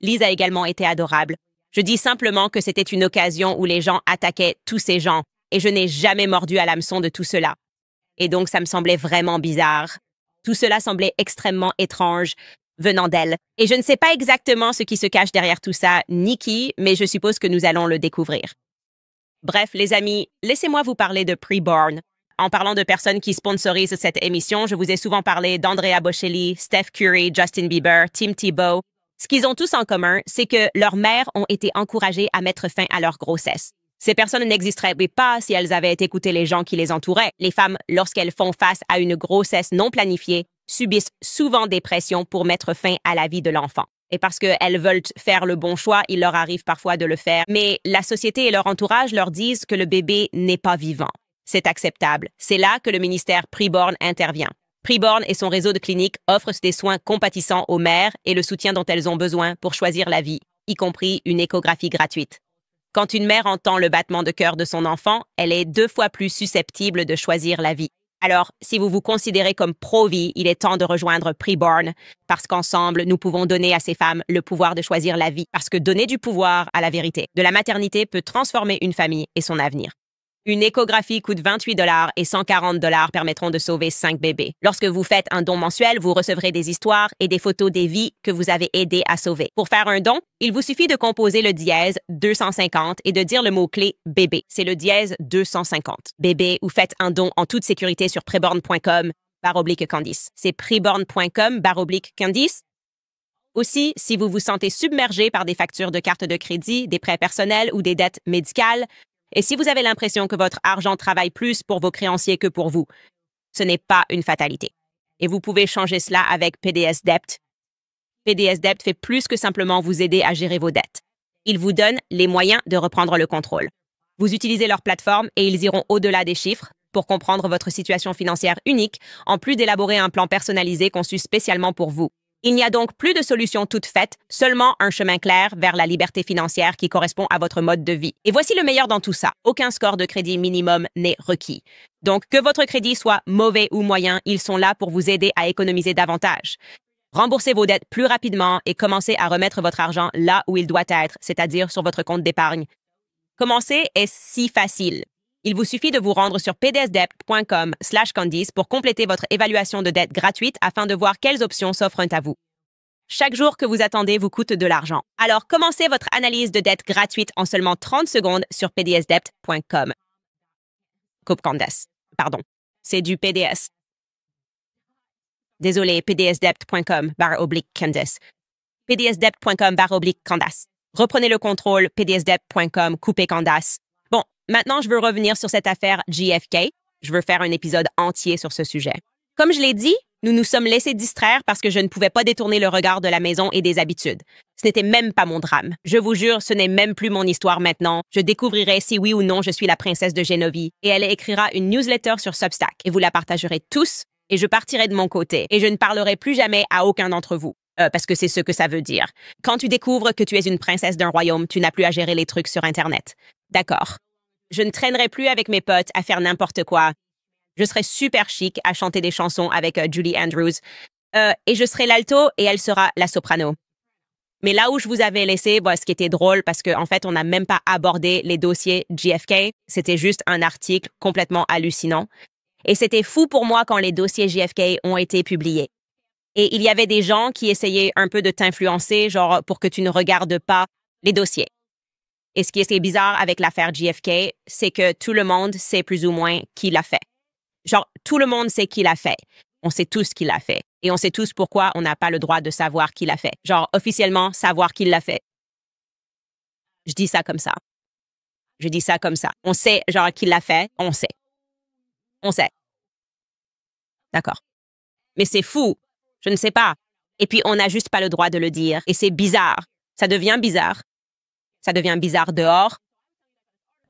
Lise a également été adorable. Je dis simplement que c'était une occasion où les gens attaquaient tous ces gens et je n'ai jamais mordu à l'hameçon de tout cela. Et donc, ça me semblait vraiment bizarre. Tout cela semblait extrêmement étrange venant d'elle. Et je ne sais pas exactement ce qui se cache derrière tout ça, ni qui, mais je suppose que nous allons le découvrir. Bref, les amis, laissez-moi vous parler de Preborn. En parlant de personnes qui sponsorisent cette émission, je vous ai souvent parlé d'Andrea Bocelli, Steph Curry, Justin Bieber, Tim Tebow. Ce qu'ils ont tous en commun, c'est que leurs mères ont été encouragées à mettre fin à leur grossesse. Ces personnes n'existeraient pas si elles avaient écouté les gens qui les entouraient. Les femmes, lorsqu'elles font face à une grossesse non planifiée, subissent souvent des pressions pour mettre fin à la vie de l'enfant. Et parce qu'elles veulent faire le bon choix, il leur arrive parfois de le faire. Mais la société et leur entourage leur disent que le bébé n'est pas vivant. C'est acceptable. C'est là que le ministère Preborn intervient. Preborn et son réseau de cliniques offrent des soins compatissants aux mères et le soutien dont elles ont besoin pour choisir la vie, y compris une échographie gratuite. Quand une mère entend le battement de cœur de son enfant, elle est 2 fois plus susceptible de choisir la vie. Alors, si vous vous considérez comme pro-vie, il est temps de rejoindre Preborn, parce qu'ensemble, nous pouvons donner à ces femmes le pouvoir de choisir la vie, parce que donner du pouvoir à la vérité de la maternité peut transformer une famille et son avenir. Une échographie coûte 28 $ et 140 $ permettront de sauver 5 bébés. Lorsque vous faites un don mensuel, vous recevrez des histoires et des photos des vies que vous avez aidé à sauver. Pour faire un don, il vous suffit de composer le dièse 250 et de dire le mot-clé « bébé ». C'est le dièse 250. Bébé, ou faites un don en toute sécurité sur preborn.com/Candice. C'est preborn.com/Candice. Aussi, si vous vous sentez submergé par des factures de carte de crédit, des prêts personnels ou des dettes médicales, et si vous avez l'impression que votre argent travaille plus pour vos créanciers que pour vous, ce n'est pas une fatalité. Et vous pouvez changer cela avec PDS Debt. PDS Debt fait plus que simplement vous aider à gérer vos dettes. Ils vous donnent les moyens de reprendre le contrôle. Vous utilisez leur plateforme et ils iront au-delà des chiffres pour comprendre votre situation financière unique, en plus d'élaborer un plan personnalisé conçu spécialement pour vous. Il n'y a donc plus de solution toute faite, seulement un chemin clair vers la liberté financière qui correspond à votre mode de vie. Et voici le meilleur dans tout ça. Aucun score de crédit minimum n'est requis. Donc, que votre crédit soit mauvais ou moyen, ils sont là pour vous aider à économiser davantage. Remboursez vos dettes plus rapidement et commencez à remettre votre argent là où il doit être, c'est-à-dire sur votre compte d'épargne. Commencer est si facile. Il vous suffit de vous rendre sur pdsdebt.com/Candice pour compléter votre évaluation de dette gratuite afin de voir quelles options s'offrent à vous. Chaque jour que vous attendez vous coûte de l'argent. Alors, commencez votre analyse de dette gratuite en seulement 30 secondes sur pdsdebt.com. Candice. Pardon. C'est du PDS. Désolé, pdsdept.com/Candace. pdsdept.com/Candace. Reprenez le contrôle, pdsdept.com, coupez Candace. Bon, maintenant, je veux revenir sur cette affaire JFK. Je veux faire un épisode entier sur ce sujet. Comme je l'ai dit, nous nous sommes laissés distraire parce que je ne pouvais pas détourner le regard de la maison et des habitudes. Ce n'était même pas mon drame. Je vous jure, ce n'est même plus mon histoire maintenant. Je découvrirai si oui ou non je suis la princesse de Genovie et elle écrira une newsletter sur Substack et vous la partagerez tous et je partirai de mon côté et je ne parlerai plus jamais à aucun d'entre vous. Parce que c'est ce que ça veut dire. Quand tu découvres que tu es une princesse d'un royaume, tu n'as plus à gérer les trucs sur Internet. D'accord. Je ne traînerai plus avec mes potes à faire n'importe quoi. Je serai super chic à chanter des chansons avec Julie Andrews. Et je serai l'alto et elle sera la soprano. Mais là où je vous avais laissé, ce qui était drôle, parce qu'en fait, on n'a même pas abordé les dossiers JFK. C'était juste un article complètement hallucinant. Et c'était fou pour moi quand les dossiers JFK ont été publiés. Et il y avait des gens qui essayaient un peu de t'influencer, genre pour que tu ne regardes pas les dossiers. Et ce qui est bizarre avec l'affaire JFK, c'est que tout le monde sait plus ou moins qui l'a fait. Genre, tout le monde sait qui l'a fait. On sait tous qui l'a fait. Et on sait tous pourquoi on n'a pas le droit de savoir qui l'a fait. Genre, officiellement, savoir qui l'a fait. Je dis ça comme ça. Je dis ça comme ça. On sait, genre, qui l'a fait. On sait. On sait. D'accord. Mais c'est fou. Je ne sais pas. Et puis, on n'a juste pas le droit de le dire. Et c'est bizarre. Ça devient bizarre. Ça devient bizarre dehors.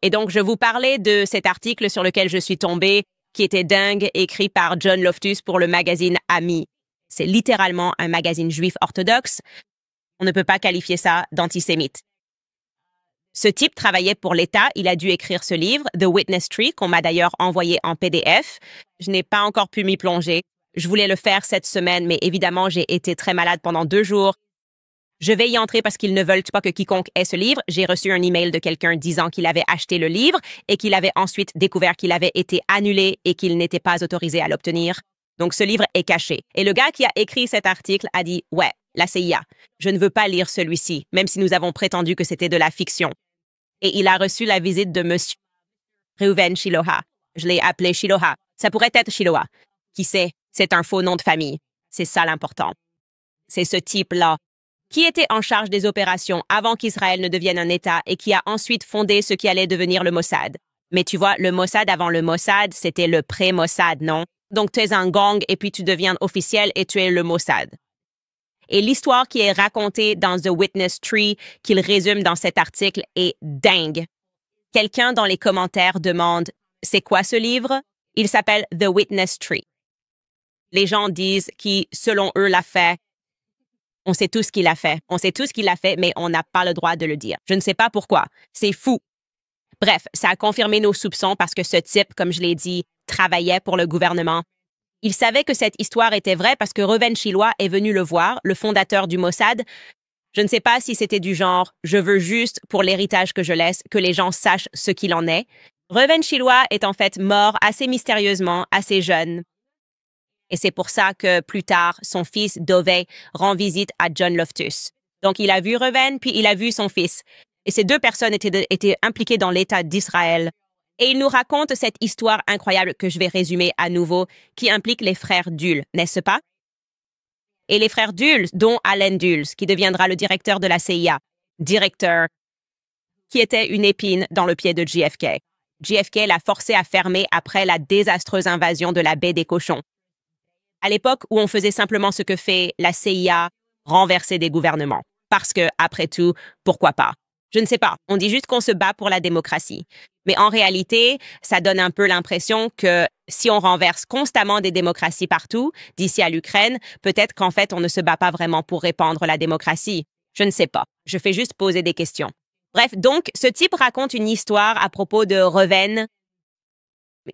Et donc, je vous parlais de cet article sur lequel je suis tombée, qui était dingue, écrit par John Loftus pour le magazine Ami. C'est littéralement un magazine juif orthodoxe. On ne peut pas qualifier ça d'antisémite. Ce type travaillait pour l'État. Il a dû écrire ce livre, The Witness Tree, qu'on m'a d'ailleurs envoyé en PDF. Je n'ai pas encore pu m'y plonger. Je voulais le faire cette semaine, mais évidemment, j'ai été très malade pendant 2 jours. Je vais y entrer parce qu'ils ne veulent pas que quiconque ait ce livre. J'ai reçu un email de quelqu'un disant qu'il avait acheté le livre et qu'il avait ensuite découvert qu'il avait été annulé et qu'il n'était pas autorisé à l'obtenir. Donc, ce livre est caché. Et le gars qui a écrit cet article a dit « Ouais, la CIA, je ne veux pas lire celui-ci, même si nous avons prétendu que c'était de la fiction. » Et il a reçu la visite de monsieur Reuven Shiloha. Je l'ai appelé Shiloha. Ça pourrait être Shiloha. Qui sait? C'est un faux nom de famille. C'est ça l'important. C'est ce type-là qui était en charge des opérations avant qu'Israël ne devienne un État et qui a ensuite fondé ce qui allait devenir le Mossad. Mais tu vois, le Mossad avant le Mossad, c'était le pré-Mossad, non? Donc tu es un gang et puis tu deviens officiel et tu es le Mossad. Et l'histoire qui est racontée dans The Witness Tree, qu'il résume dans cet article, est dingue. Quelqu'un dans les commentaires demande « C'est quoi ce livre? » Il s'appelle The Witness Tree. Les gens disent qui, selon eux, l'a fait. On sait tous qu'il l'a fait. On sait tous qu'il l'a fait, mais on n'a pas le droit de le dire. Je ne sais pas pourquoi. C'est fou. Bref, ça a confirmé nos soupçons parce que ce type, comme je l'ai dit, travaillait pour le gouvernement. Il savait que cette histoire était vraie parce que Reuven Shiloha est venu le voir, le fondateur du Mossad. Je ne sais pas si c'était du genre « je veux juste, pour l'héritage que je laisse, que les gens sachent ce qu'il en est ». Reuven Shiloha est en fait mort assez mystérieusement, assez jeune. Et c'est pour ça que, plus tard, son fils, Dovey, rend visite à John Loftus. Donc, il a vu Reuven, puis il a vu son fils. Et ces 2 personnes étaient impliquées dans l'État d'Israël. Et il nous raconte cette histoire incroyable que je vais résumer à nouveau, qui implique les frères Dulles, n'est-ce pas? Et les frères Dulles, dont Allen Dulles, qui deviendra le directeur de la CIA, directeur, qui était une épine dans le pied de JFK. JFK l'a forcé à fermer après la désastreuse invasion de la baie des Cochons. À l'époque où on faisait simplement ce que fait la CIA, renverser des gouvernements. Parce que, après tout, pourquoi pas? Je ne sais pas. On dit juste qu'on se bat pour la démocratie. Mais en réalité, ça donne un peu l'impression que si on renverse constamment des démocraties partout, d'ici à l'Ukraine, peut-être qu'en fait, on ne se bat pas vraiment pour répandre la démocratie. Je ne sais pas. Je fais juste poser des questions. Bref, donc, ce type raconte une histoire à propos de Reuven.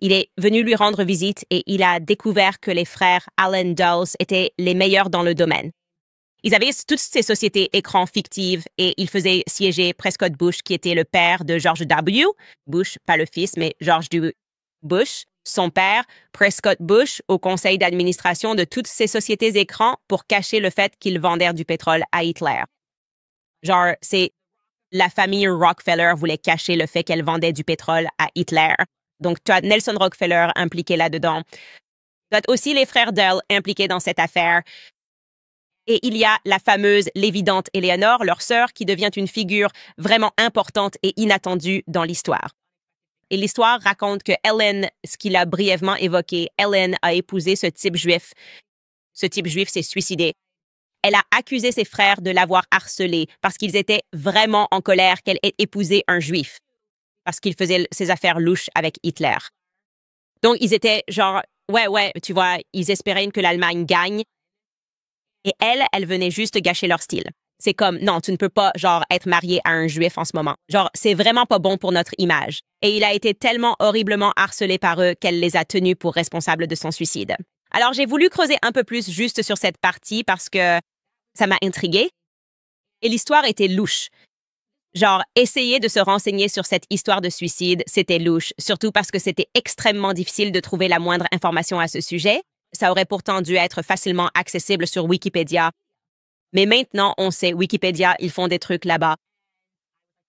Il est venu lui rendre visite et il a découvert que les frères Allen Dulles étaient les meilleurs dans le domaine. Ils avaient toutes ces sociétés écrans fictives et ils faisaient siéger Prescott Bush, qui était le père de George W. Bush, pas le fils, mais George W. Bush, son père, Prescott Bush, au conseil d'administration de toutes ces sociétés écrans pour cacher le fait qu'ils vendèrent du pétrole à Hitler. Genre, c'est la famille Rockefeller voulait cacher le fait qu'elle vendait du pétrole à Hitler. Donc, tu as Nelson Rockefeller impliqué là-dedans. Il y a aussi les frères Dell impliqués dans cette affaire. Et il y a la fameuse l'évidente Eleanor, leur sœur, qui devient une figure vraiment importante et inattendue dans l'histoire. Et l'histoire raconte que Ellen, ce qu'il a brièvement évoqué, Ellen a épousé ce type juif. Ce type juif s'est suicidé. Elle a accusé ses frères de l'avoir harcelé parce qu'ils étaient vraiment en colère qu'elle ait épousé un juif, parce qu'il faisait ses affaires louches avec Hitler. Donc, ils étaient genre, ouais, tu vois, ils espéraient que l'Allemagne gagne. Et elle venait juste gâcher leur style. C'est comme, non, tu ne peux pas, genre, être marié à un juif en ce moment. Genre, c'est vraiment pas bon pour notre image. Et il a été tellement horriblement harcelé par eux qu'elle les a tenus pour responsables de son suicide. Alors, j'ai voulu creuser un peu plus juste sur cette partie parce que ça m'a intriguée. Et l'histoire était louche. Genre, essayer de se renseigner sur cette histoire de suicide, c'était louche, surtout parce que c'était extrêmement difficile de trouver la moindre information à ce sujet. Ça aurait pourtant dû être facilement accessible sur Wikipédia. Mais maintenant, on sait, Wikipédia, ils font des trucs là-bas.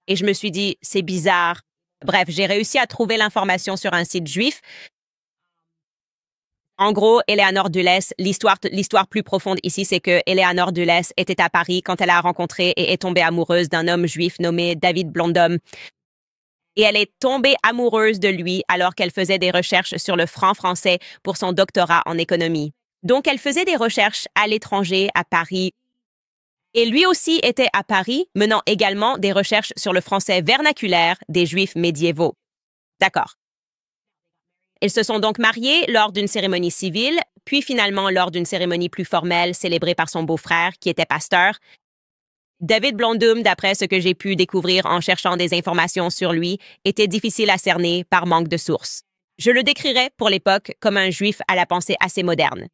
Et je me suis dit, c'est bizarre. Bref, j'ai réussi à trouver l'information sur un site juif. En gros, Eleanor Dulles, l'histoire plus profonde ici, c'est que Eleanor Dulles était à Paris quand elle a rencontré et est tombée amoureuse d'un homme juif nommé David Blondum. Et elle est tombée amoureuse de lui alors qu'elle faisait des recherches sur le franc français pour son doctorat en économie. Donc, elle faisait des recherches à l'étranger, à Paris. Et lui aussi était à Paris, menant également des recherches sur le français vernaculaire des Juifs médiévaux. D'accord. Ils se sont donc mariés lors d'une cérémonie civile, puis finalement lors d'une cérémonie plus formelle célébrée par son beau-frère, qui était pasteur. David Blondum, d'après ce que j'ai pu découvrir en cherchant des informations sur lui, était difficile à cerner par manque de sources. Je le décrirais pour l'époque comme un juif à la pensée assez moderne.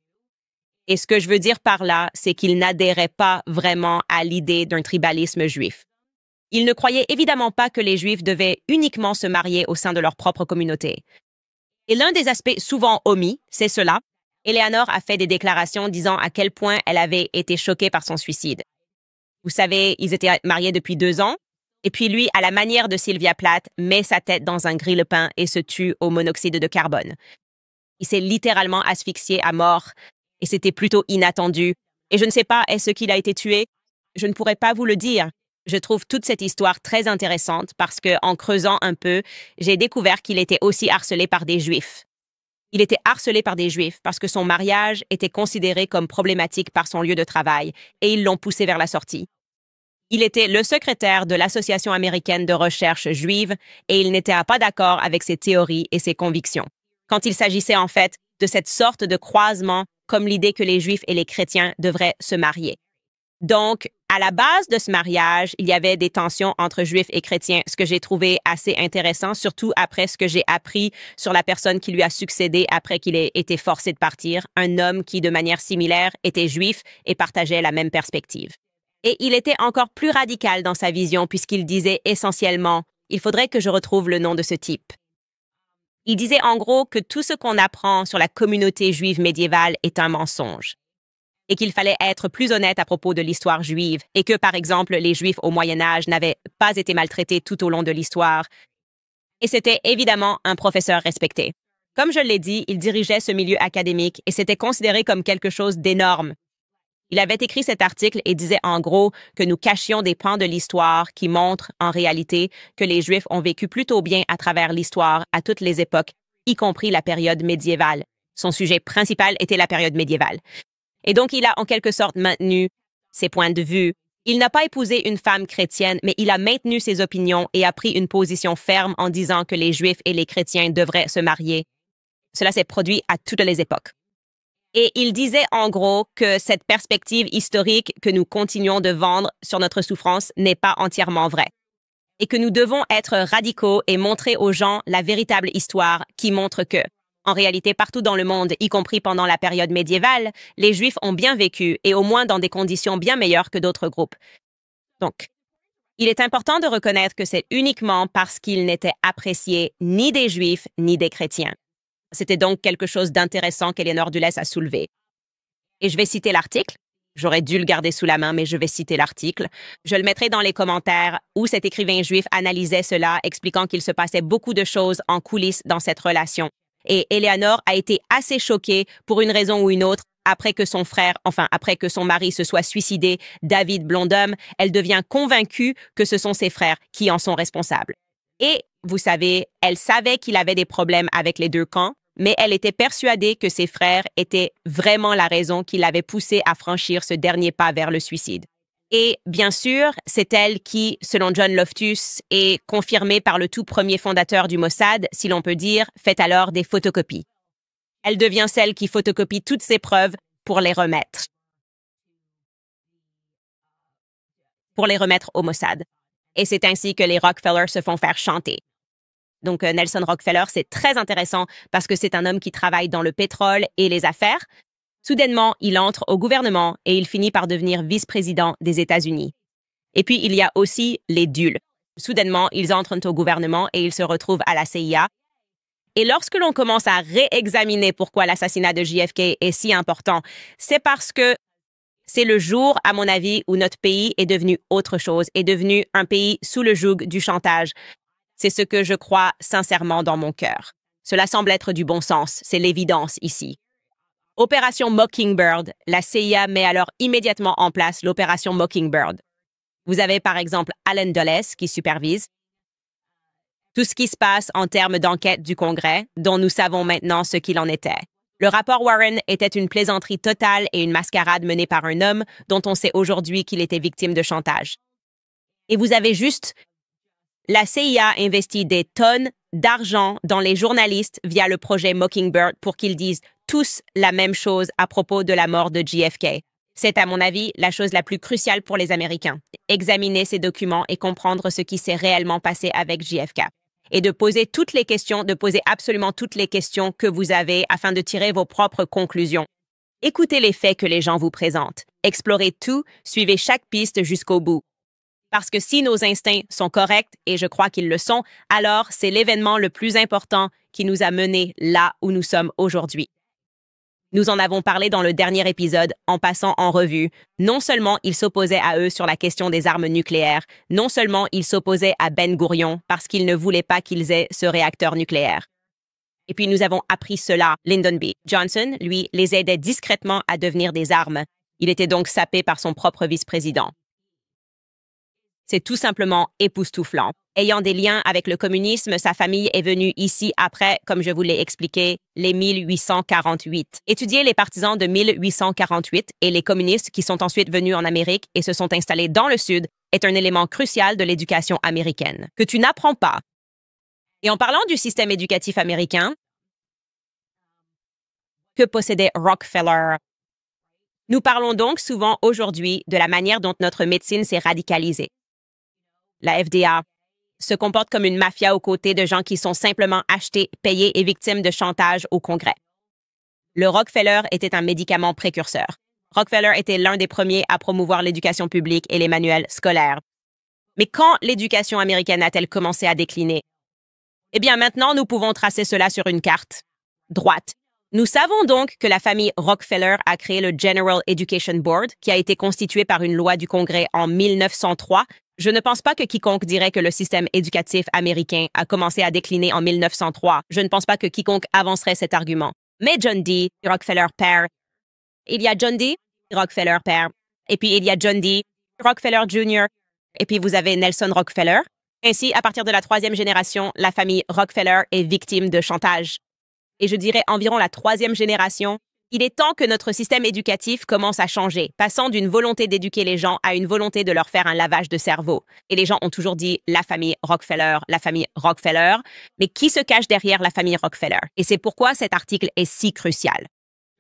Et ce que je veux dire par là, c'est qu'il n'adhérait pas vraiment à l'idée d'un tribalisme juif. Il ne croyait évidemment pas que les Juifs devaient uniquement se marier au sein de leur propre communauté. Et l'un des aspects souvent omis, c'est cela. Eleanor a fait des déclarations disant à quel point elle avait été choquée par son suicide. Vous savez, ils étaient mariés depuis 2 ans, et puis lui, à la manière de Sylvia Plath, met sa tête dans un grille-pain et se tue au monoxyde de carbone. Il s'est littéralement asphyxié à mort, et c'était plutôt inattendu. Et je ne sais pas, est-ce qu'il a été tué? Je ne pourrais pas vous le dire. Je trouve toute cette histoire très intéressante parce que, en creusant un peu, j'ai découvert qu'il était aussi harcelé par des Juifs. Il était harcelé par des Juifs parce que son mariage était considéré comme problématique par son lieu de travail et ils l'ont poussé vers la sortie. Il était le secrétaire de l'Association américaine de recherche juive et il n'était pas d'accord avec ses théories et ses convictions. Quand il s'agissait en fait de cette sorte de croisement comme l'idée que les Juifs et les chrétiens devraient se marier. Donc, à la base de ce mariage, il y avait des tensions entre Juifs et chrétiens, ce que j'ai trouvé assez intéressant, surtout après ce que j'ai appris sur la personne qui lui a succédé après qu'il ait été forcé de partir, un homme qui, de manière similaire, était juif et partageait la même perspective. Et il était encore plus radical dans sa vision puisqu'il disait essentiellement « Il faudrait que je retrouve le nom de ce type ». Il disait en gros que tout ce qu'on apprend sur la communauté juive médiévale est un mensonge et qu'il fallait être plus honnête à propos de l'histoire juive et que, par exemple, les Juifs au Moyen Âge n'avaient pas été maltraités tout au long de l'histoire. Et c'était évidemment un professeur respecté. Comme je l'ai dit, il dirigeait ce milieu académique et c'était considéré comme quelque chose d'énorme. Il avait écrit cet article et disait en gros que nous cachions des pans de l'histoire qui montrent, en réalité, que les Juifs ont vécu plutôt bien à travers l'histoire à toutes les époques, y compris la période médiévale. Son sujet principal était la période médiévale. Et donc, il a en quelque sorte maintenu ses points de vue. Il n'a pas épousé une femme chrétienne, mais il a maintenu ses opinions et a pris une position ferme en disant que les Juifs et les chrétiens devraient se marier. Cela s'est produit à toutes les époques. Et il disait en gros que cette perspective historique que nous continuons de vendre sur notre souffrance n'est pas entièrement vraie. Et que nous devons être radicaux et montrer aux gens la véritable histoire qui montre que, en réalité, partout dans le monde, y compris pendant la période médiévale, les Juifs ont bien vécu et au moins dans des conditions bien meilleures que d'autres groupes. Donc, il est important de reconnaître que c'est uniquement parce qu'ils n'étaient appréciés ni des Juifs ni des chrétiens. C'était donc quelque chose d'intéressant qu'Eleanor Dulles a soulevé. Et je vais citer l'article. J'aurais dû le garder sous la main, mais je vais citer l'article. Je le mettrai dans les commentaires où cet écrivain juif analysait cela, expliquant qu'il se passait beaucoup de choses en coulisses dans cette relation Et Eleanor a été assez choquée pour une raison ou une autre. Après que son mari se soit suicidé, David Blondum, elle devient convaincue que ce sont ses frères qui en sont responsables. Et, vous savez, elle savait qu'il avait des problèmes avec les deux camps, mais elle était persuadée que ses frères étaient vraiment la raison qui l'avait poussée à franchir ce dernier pas vers le suicide. Et bien sûr, c'est elle qui, selon John Loftus, est confirmée par le tout premier fondateur du Mossad, si l'on peut dire, fait alors des photocopies. Elle devient celle qui photocopie toutes ses preuves pour les remettre au Mossad. Et c'est ainsi que les Rockefeller se font faire chanter. Donc, Nelson Rockefeller, c'est très intéressant parce que c'est un homme qui travaille dans le pétrole et les affaires. Soudainement, il entre au gouvernement et il finit par devenir vice-président des États-Unis. Et puis, il y a aussi les Dulles. Soudainement, ils entrent au gouvernement et ils se retrouvent à la CIA. Et lorsque l'on commence à réexaminer pourquoi l'assassinat de JFK est si important, c'est parce que c'est le jour, à mon avis, où notre pays est devenu autre chose, est devenu un pays sous le joug du chantage. C'est ce que je crois sincèrement dans mon cœur. Cela semble être du bon sens, c'est l'évidence ici. Opération Mockingbird, la CIA met alors immédiatement en place l'opération Mockingbird. Vous avez par exemple Allen Dulles qui supervise tout ce qui se passe en termes d'enquête du Congrès, dont nous savons maintenant ce qu'il en était. Le rapport Warren était une plaisanterie totale et une mascarade menée par un homme dont on sait aujourd'hui qu'il était victime de chantage. Et vous avez juste la CIA investit des tonnes d'argent dans les journalistes via le projet Mockingbird pour qu'ils disent tous la même chose à propos de la mort de JFK. C'est, à mon avis, la chose la plus cruciale pour les Américains. Examiner ces documents et comprendre ce qui s'est réellement passé avec JFK. Et de poser toutes les questions, de poser absolument toutes les questions que vous avez afin de tirer vos propres conclusions. Écoutez les faits que les gens vous présentent. Explorez tout, suivez chaque piste jusqu'au bout. Parce que si nos instincts sont corrects, et je crois qu'ils le sont, alors c'est l'événement le plus important qui nous a menés là où nous sommes aujourd'hui. Nous en avons parlé dans le dernier épisode en passant en revue. Non seulement il s'opposait à eux sur la question des armes nucléaires, non seulement il s'opposait à Ben Gourion parce qu'il ne voulait pas qu'ils aient ce réacteur nucléaire. Et puis nous avons appris cela. Lyndon B. Johnson, lui, les aidait discrètement à devenir des armes. Il était donc sapé par son propre vice-président. C'est tout simplement époustouflant. Ayant des liens avec le communisme, sa famille est venue ici après, comme je vous l'ai expliqué, les 1848. Étudier les partisans de 1848 et les communistes qui sont ensuite venus en Amérique et se sont installés dans le Sud est un élément crucial de l'éducation américaine, que tu n'apprends pas. Et en parlant du système éducatif américain, que possédait Rockefeller? Nous parlons donc souvent aujourd'hui de la manière dont notre médecine s'est radicalisée. La FDA se comporte comme une mafia aux côtés de gens qui sont simplement achetés, payés et victimes de chantage au Congrès. Le Rockefeller était un médicament précurseur. Rockefeller était l'un des premiers à promouvoir l'éducation publique et les manuels scolaires. Mais quand l'éducation américaine a-t-elle commencé à décliner? Eh bien, maintenant, nous pouvons tracer cela sur une carte. Droite. Nous savons donc que la famille Rockefeller a créé le General Education Board, qui a été constitué par une loi du Congrès en 1903. Je ne pense pas que quiconque dirait que le système éducatif américain a commencé à décliner en 1903. Je ne pense pas que quiconque avancerait cet argument. Mais John D. Rockefeller père, il y a John D. Rockefeller père, et puis il y a John D. Rockefeller Jr., et puis vous avez Nelson Rockefeller. Ainsi, à partir de la 3e génération, la famille Rockefeller est victime de chantage. Et je dirais environ la 3e génération, il est temps que notre système éducatif commence à changer, passant d'une volonté d'éduquer les gens à une volonté de leur faire un lavage de cerveau. Et les gens ont toujours dit la famille Rockefeller, mais qui se cache derrière la famille Rockefeller? Et c'est pourquoi cet article est si crucial.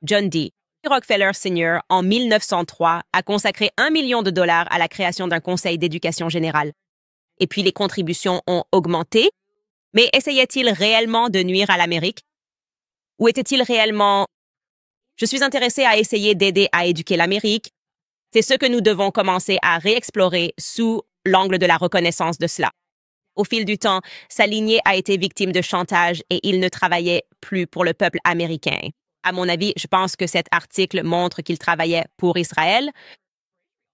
John D. Rockefeller Sr., en 1903, a consacré $1 million à la création d'un conseil d'éducation générale. Et puis les contributions ont augmenté, mais essayait-il réellement de nuire à l'Amérique? Ou était-il réellement... Je suis intéressé à essayer d'aider à éduquer l'Amérique. C'est ce que nous devons commencer à réexplorer sous l'angle de la reconnaissance de cela. Au fil du temps, sa lignée a été victime de chantage et il ne travaillait plus pour le peuple américain. À mon avis, je pense que cet article montre qu'il travaillait pour Israël.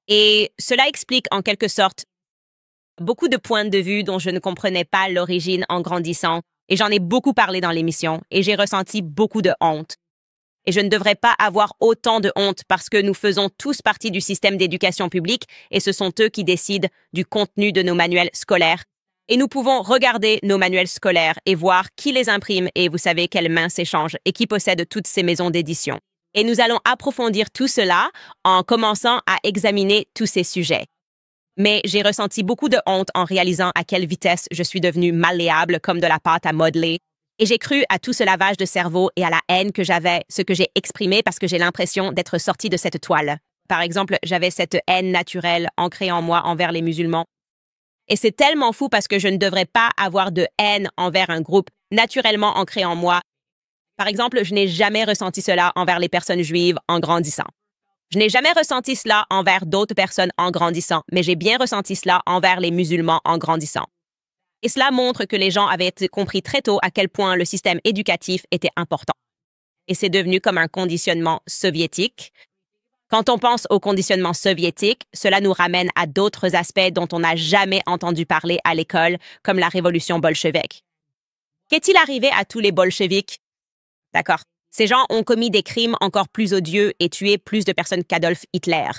Et cela explique en quelque sorte beaucoup de points de vue dont je ne comprenais pas l'origine en grandissant. Et j'en ai beaucoup parlé dans l'émission et j'ai ressenti beaucoup de honte. Et je ne devrais pas avoir autant de honte parce que nous faisons tous partie du système d'éducation publique et ce sont eux qui décident du contenu de nos manuels scolaires. Et nous pouvons regarder nos manuels scolaires et voir qui les imprime et vous savez quelles mains s'échangent et qui possède toutes ces maisons d'édition. Et nous allons approfondir tout cela en commençant à examiner tous ces sujets. Mais j'ai ressenti beaucoup de honte en réalisant à quelle vitesse je suis devenue malléable comme de la pâte à modeler. Et j'ai cru à tout ce lavage de cerveau et à la haine que j'avais, ce que j'ai exprimé parce que j'ai l'impression d'être sortie de cette toile. Par exemple, j'avais cette haine naturelle ancrée en moi envers les musulmans. Et c'est tellement fou parce que je ne devrais pas avoir de haine envers un groupe naturellement ancré en moi. Par exemple, je n'ai jamais ressenti cela envers les personnes juives en grandissant. Je n'ai jamais ressenti cela envers d'autres personnes en grandissant, mais j'ai bien ressenti cela envers les musulmans en grandissant. Et cela montre que les gens avaient compris très tôt à quel point le système éducatif était important. Et c'est devenu comme un conditionnement soviétique. Quand on pense au conditionnement soviétique, cela nous ramène à d'autres aspects dont on n'a jamais entendu parler à l'école, comme la révolution bolchevique. Qu'est-il arrivé à tous les bolcheviks? D'accord. Ces gens ont commis des crimes encore plus odieux et tué plus de personnes qu'Adolf Hitler.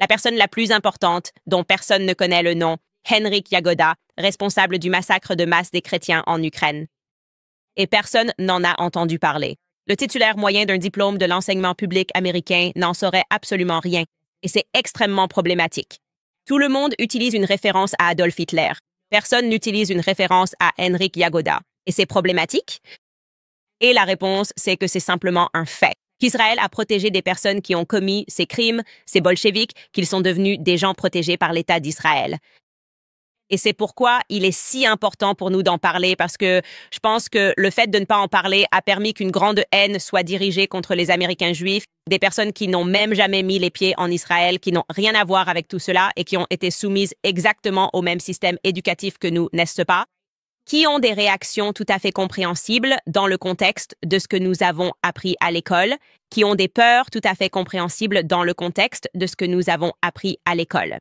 La personne la plus importante, dont personne ne connaît le nom, Henryk Jagoda, responsable du massacre de masse des chrétiens en Ukraine. Et personne n'en a entendu parler. Le titulaire moyen d'un diplôme de l'enseignement public américain n'en saurait absolument rien, et c'est extrêmement problématique. Tout le monde utilise une référence à Adolf Hitler. Personne n'utilise une référence à Henryk Jagoda. Et c'est problématique? Et la réponse, c'est que c'est simplement un fait. Qu'Israël a protégé des personnes qui ont commis ces crimes, ces bolcheviks, qu'ils sont devenus des gens protégés par l'État d'Israël. Et c'est pourquoi il est si important pour nous d'en parler, parce que je pense que le fait de ne pas en parler a permis qu'une grande haine soit dirigée contre les Américains juifs, des personnes qui n'ont même jamais mis les pieds en Israël, qui n'ont rien à voir avec tout cela et qui ont été soumises exactement au même système éducatif que nous, n'est-ce pas? Qui ont des réactions tout à fait compréhensibles dans le contexte de ce que nous avons appris à l'école, qui ont des peurs tout à fait compréhensibles dans le contexte de ce que nous avons appris à l'école.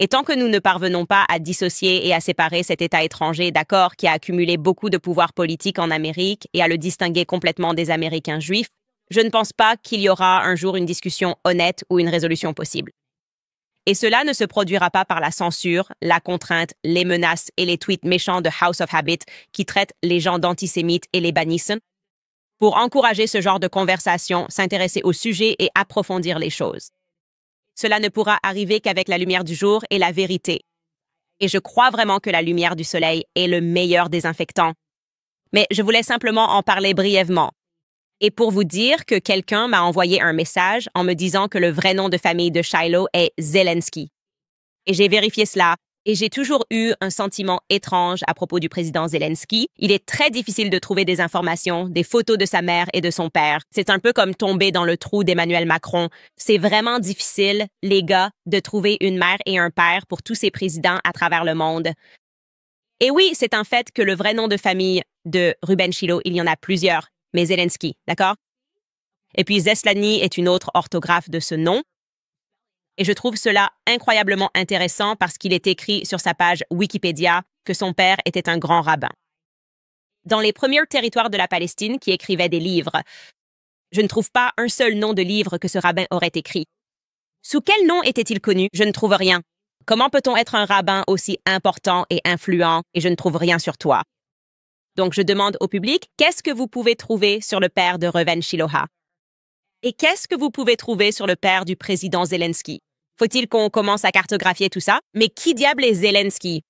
Et tant que nous ne parvenons pas à dissocier et à séparer cet État étranger, d'accord, qui a accumulé beaucoup de pouvoir politique en Amérique et à le distinguer complètement des Américains juifs, je ne pense pas qu'il y aura un jour une discussion honnête ou une résolution possible. Et cela ne se produira pas par la censure, la contrainte, les menaces et les tweets méchants de House of Habit qui traitent les gens d'antisémites et les bannissent. Pour encourager ce genre de conversation, s'intéresser au sujet et approfondir les choses. Cela ne pourra arriver qu'avec la lumière du jour et la vérité. Et je crois vraiment que la lumière du soleil est le meilleur désinfectant. Mais je voulais simplement en parler brièvement. Et pour vous dire que quelqu'un m'a envoyé un message en me disant que le vrai nom de famille de Shiloh est Zelensky. Et j'ai vérifié cela, et j'ai toujours eu un sentiment étrange à propos du président Zelensky. Il est très difficile de trouver des informations, des photos de sa mère et de son père. C'est un peu comme tomber dans le trou d'Emmanuel Macron. C'est vraiment difficile, les gars, de trouver une mère et un père pour tous ces présidents à travers le monde. Et oui, c'est un fait que le vrai nom de famille de Ruben Shiloh, il y en a plusieurs, mais Zelensky, d'accord? Et puis Zeslany est une autre orthographe de ce nom. Et je trouve cela incroyablement intéressant parce qu'il est écrit sur sa page Wikipédia que son père était un grand rabbin. Dans les premiers territoires de la Palestine qui écrivaient des livres, je ne trouve pas un seul nom de livre que ce rabbin aurait écrit. Sous quel nom était-il connu? Je ne trouve rien. Comment peut-on être un rabbin aussi important et influent et je ne trouve rien sur toi? Donc je demande au public, qu'est-ce que vous pouvez trouver sur le père de Reuven Shiloha? Et qu'est-ce que vous pouvez trouver sur le père du président Zelensky? Faut-il qu'on commence à cartographier tout ça? Mais qui diable est Zelensky?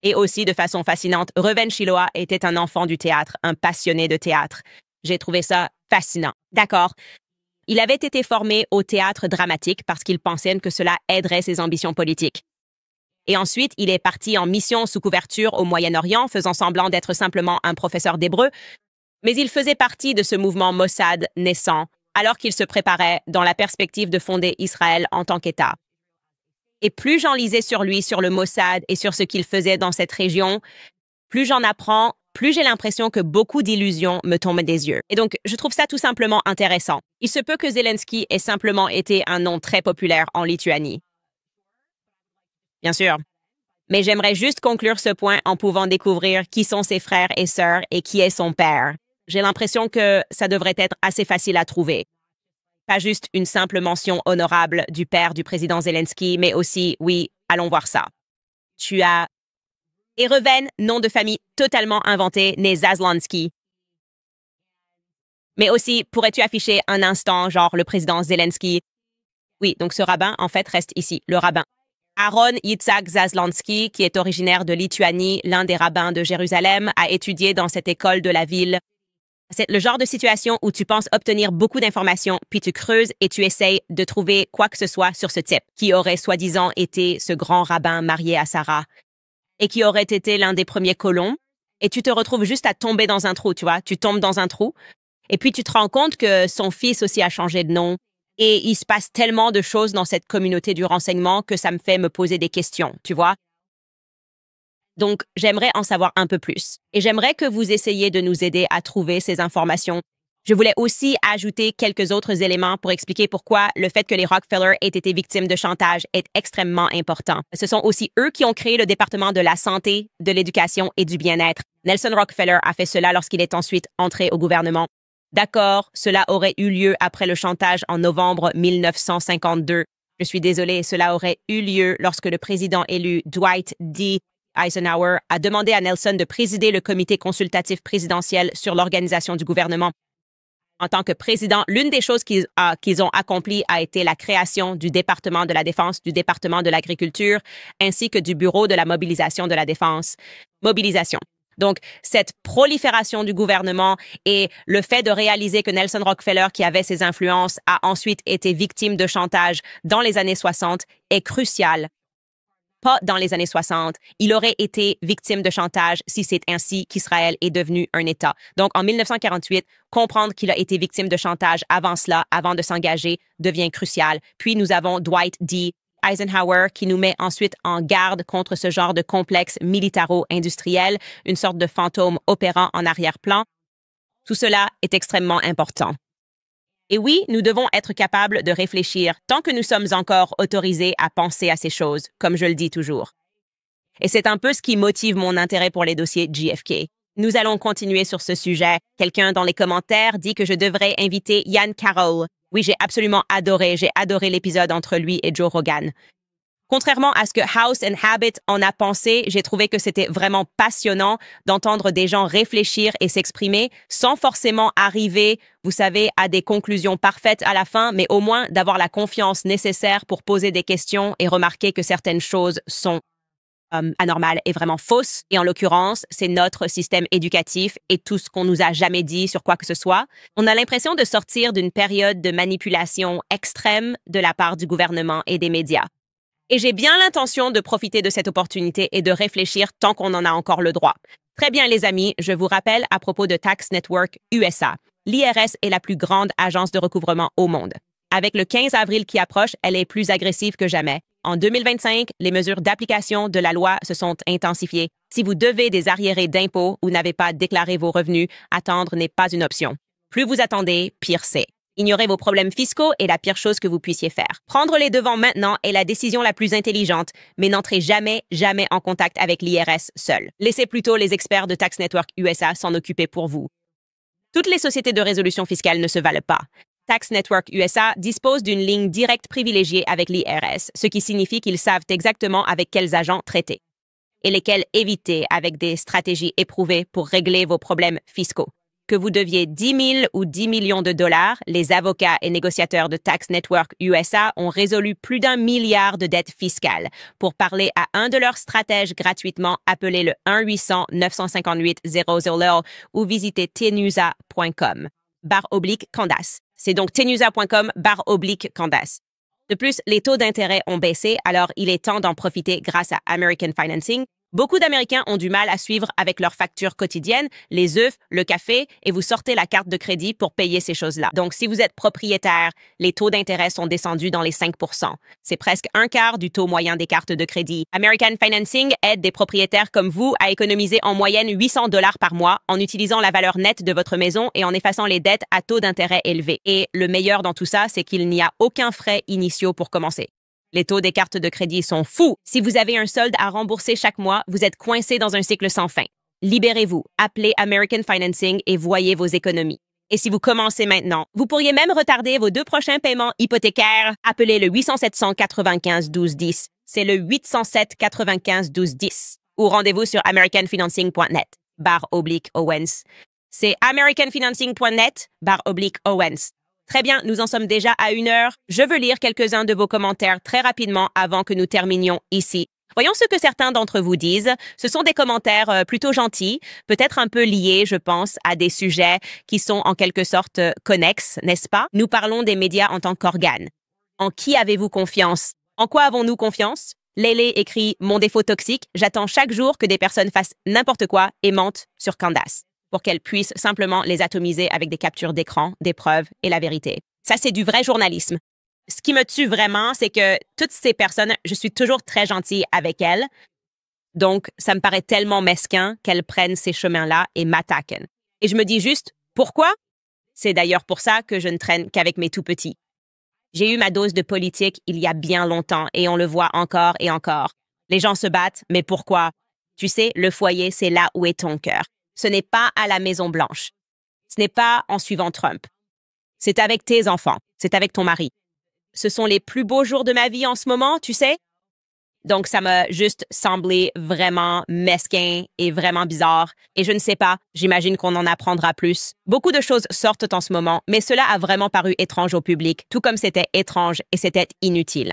Et aussi, de façon fascinante, Reuven Shiloha était un enfant du théâtre, un passionné de théâtre. J'ai trouvé ça fascinant. D'accord. Il avait été formé au théâtre dramatique parce qu'il pensait que cela aiderait ses ambitions politiques. Et ensuite, il est parti en mission sous couverture au Moyen-Orient, faisant semblant d'être simplement un professeur d'hébreu, mais il faisait partie de ce mouvement Mossad naissant, alors qu'il se préparait dans la perspective de fonder Israël en tant qu'État. Et plus j'en lisais sur lui, sur le Mossad et sur ce qu'il faisait dans cette région, plus j'en apprends, plus j'ai l'impression que beaucoup d'illusions me tombent des yeux. Et donc, je trouve ça tout simplement intéressant. Il se peut que Zelensky ait simplement été un nom très populaire en Lituanie. Bien sûr. Mais j'aimerais juste conclure ce point en pouvant découvrir qui sont ses frères et sœurs et qui est son père. J'ai l'impression que ça devrait être assez facile à trouver. Pas juste une simple mention honorable du père du président Zelensky, mais aussi, oui, allons voir ça. Tu as Ereven, nom de famille totalement inventé, né Zaslansky. Mais aussi, pourrais-tu afficher un instant, genre le président Zelensky? Oui, donc ce rabbin, en fait, reste ici, le rabbin. Aaron Yitzhak Zaslansky, qui est originaire de Lituanie, l'un des rabbins de Jérusalem, a étudié dans cette école de la ville. C'est le genre de situation où tu penses obtenir beaucoup d'informations, puis tu creuses et tu essayes de trouver quoi que ce soit sur ce type, qui aurait soi-disant été ce grand rabbin marié à Sarah, et qui aurait été l'un des premiers colons, et tu te retrouves juste à tomber dans un trou, tu vois, tu tombes dans un trou, et puis tu te rends compte que son fils aussi a changé de nom, et il se passe tellement de choses dans cette communauté du renseignement que ça me fait me poser des questions, tu vois. Donc, j'aimerais en savoir un peu plus. Et j'aimerais que vous essayiez de nous aider à trouver ces informations. Je voulais aussi ajouter quelques autres éléments pour expliquer pourquoi le fait que les Rockefeller aient été victimes de chantage est extrêmement important. Ce sont aussi eux qui ont créé le département de la santé, de l'éducation et du bien-être. Nelson Rockefeller a fait cela lorsqu'il est ensuite entré au gouvernement. D'accord, cela aurait eu lieu après le chantage en novembre 1952. Je suis désolée, cela aurait eu lieu lorsque le président élu Dwight D. Eisenhower a demandé à Nelson de présider le comité consultatif présidentiel sur l'organisation du gouvernement. En tant que président, l'une des choses qu'ils ont accomplies a été la création du département de la défense, du département de l'agriculture, ainsi que du bureau de la mobilisation de la défense. Mobilisation. Donc, cette prolifération du gouvernement et le fait de réaliser que Nelson Rockefeller, qui avait ses influences, a ensuite été victime de chantage dans les années 60 est crucial. Pas dans les années 60. Il aurait été victime de chantage si c'est ainsi qu'Israël est devenu un État. Donc, en 1948, comprendre qu'il a été victime de chantage avant cela, avant de s'engager, devient crucial. Puis, nous avons Dwight D. Eisenhower qui nous met ensuite en garde contre ce genre de complexe militaro-industriel, une sorte de fantôme opérant en arrière-plan. Tout cela est extrêmement important. Et oui, nous devons être capables de réfléchir tant que nous sommes encore autorisés à penser à ces choses, comme je le dis toujours. Et c'est un peu ce qui motive mon intérêt pour les dossiers JFK. Nous allons continuer sur ce sujet. Quelqu'un dans les commentaires dit que je devrais inviter Ian Carroll. Oui, j'ai adoré l'épisode entre lui et Joe Rogan. Contrairement à ce que House and Habit en a pensé, j'ai trouvé que c'était vraiment passionnant d'entendre des gens réfléchir et s'exprimer sans forcément arriver, vous savez, à des conclusions parfaites à la fin, mais au moins d'avoir la confiance nécessaire pour poser des questions et remarquer que certaines choses sont anormales et vraiment fausses. Et en l'occurrence, c'est notre système éducatif et tout ce qu'on nous a jamais dit sur quoi que ce soit. On a l'impression de sortir d'une période de manipulation extrême de la part du gouvernement et des médias. Et j'ai bien l'intention de profiter de cette opportunité et de réfléchir tant qu'on en a encore le droit. Très bien, les amis, je vous rappelle à propos de Tax Network USA. L'IRS est la plus grande agence de recouvrement au monde. Avec le 15 avril qui approche, elle est plus agressive que jamais. En 2025, les mesures d'application de la loi se sont intensifiées. Si vous devez des arriérés d'impôts ou n'avez pas déclaré vos revenus, attendre n'est pas une option. Plus vous attendez, pire c'est. Ignorer vos problèmes fiscaux est la pire chose que vous puissiez faire. Prendre les devants maintenant est la décision la plus intelligente, mais n'entrez jamais en contact avec l'IRS seul. Laissez plutôt les experts de Tax Network USA s'en occuper pour vous. Toutes les sociétés de résolution fiscale ne se valent pas. Tax Network USA dispose d'une ligne directe privilégiée avec l'IRS, ce qui signifie qu'ils savent exactement avec quels agents traiter et lesquels éviter avec des stratégies éprouvées pour régler vos problèmes fiscaux. Que vous deviez 10 000 ou 10 millions de dollars, les avocats et négociateurs de Tax Network USA ont résolu plus d'1 milliard de dettes fiscales. Pour parler à un de leurs stratèges gratuitement, appelez le 1-800-958-0000 ou visitez tenusa.com/Candace. C'est donc tenusa.com/Candace. De plus, les taux d'intérêt ont baissé, alors il est temps d'en profiter grâce à American Financing. Beaucoup d'Américains ont du mal à suivre avec leurs factures quotidiennes, les œufs, le café, et vous sortez la carte de crédit pour payer ces choses-là. Donc, si vous êtes propriétaire, les taux d'intérêt sont descendus dans les 5%. C'est presque un quart du taux moyen des cartes de crédit. American Financing aide des propriétaires comme vous à économiser en moyenne 800 $ par mois en utilisant la valeur nette de votre maison et en effaçant les dettes à taux d'intérêt élevés. Et le meilleur dans tout ça, c'est qu'il n'y a aucun frais initiaux pour commencer. Les taux des cartes de crédit sont fous. Si vous avez un solde à rembourser chaque mois, vous êtes coincé dans un cycle sans fin. Libérez-vous, appelez American Financing et voyez vos économies. Et si vous commencez maintenant, vous pourriez même retarder vos 2 prochains paiements hypothécaires. Appelez le 800-795-1210. C'est le 807-95-1210. Ou rendez-vous sur americanfinancing.net/Owens. C'est americanfinancing.net/Owens. Très bien, nous en sommes déjà à 1 heure. Je veux lire quelques-uns de vos commentaires très rapidement avant que nous terminions ici. Voyons ce que certains d'entre vous disent. Ce sont des commentaires plutôt gentils, peut-être un peu liés, je pense, à des sujets qui sont en quelque sorte connexes, n'est-ce pas? Nous parlons des médias en tant qu'organes. En qui avez-vous confiance? En quoi avons-nous confiance? Lélé écrit « Mon défaut toxique, j'attends chaque jour que des personnes fassent n'importe quoi et mentent sur Candace, pour qu'elles puissent simplement les atomiser avec des captures d'écran, des preuves et la vérité. » Ça, c'est du vrai journalisme. Ce qui me tue vraiment, c'est que toutes ces personnes, je suis toujours très gentille avec elles. Donc, ça me paraît tellement mesquin qu'elles prennent ces chemins-là et m'attaquent. Et je me dis juste, pourquoi? C'est d'ailleurs pour ça que je ne traîne qu'avec mes tout-petits. J'ai eu ma dose de politique il y a bien longtemps et on le voit encore et encore. Les gens se battent, mais pourquoi? Tu sais, le foyer, c'est là où est ton cœur. Ce n'est pas à la Maison-Blanche. Ce n'est pas en suivant Trump. C'est avec tes enfants. C'est avec ton mari. Ce sont les plus beaux jours de ma vie en ce moment, tu sais? Donc, ça m'a juste semblé vraiment mesquin et vraiment bizarre. Et je ne sais pas, j'imagine qu'on en apprendra plus. Beaucoup de choses sortent en ce moment, mais cela a vraiment paru étrange au public, tout comme c'était étrange et c'était inutile.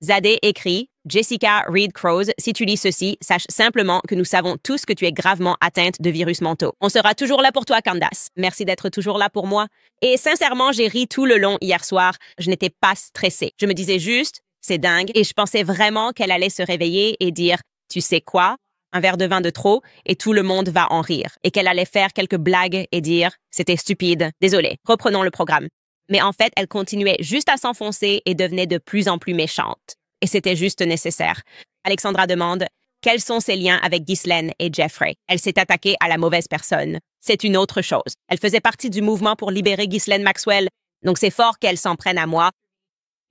Zadé écrit « Jessica Reed Crows, si tu lis ceci, sache simplement que nous savons tous que tu es gravement atteinte de virus mentaux. On sera toujours là pour toi, Candace. Merci d'être toujours là pour moi. Et sincèrement, j'ai ri tout le long hier soir. Je n'étais pas stressée. Je me disais juste, c'est dingue. Et je pensais vraiment qu'elle allait se réveiller et dire, tu sais quoi? Un verre de vin de trop et tout le monde va en rire. Et qu'elle allait faire quelques blagues et dire, c'était stupide. Désolée. Reprenons le programme. Mais en fait, elle continuait juste à s'enfoncer et devenait de plus en plus méchante. Et c'était juste nécessaire. Alexandra demande « Quels sont ses liens avec Ghislaine et Jeffrey? » Elle s'est attaquée à la mauvaise personne. C'est une autre chose. Elle faisait partie du mouvement pour libérer Ghislaine Maxwell, donc c'est fort qu'elle s'en prenne à moi.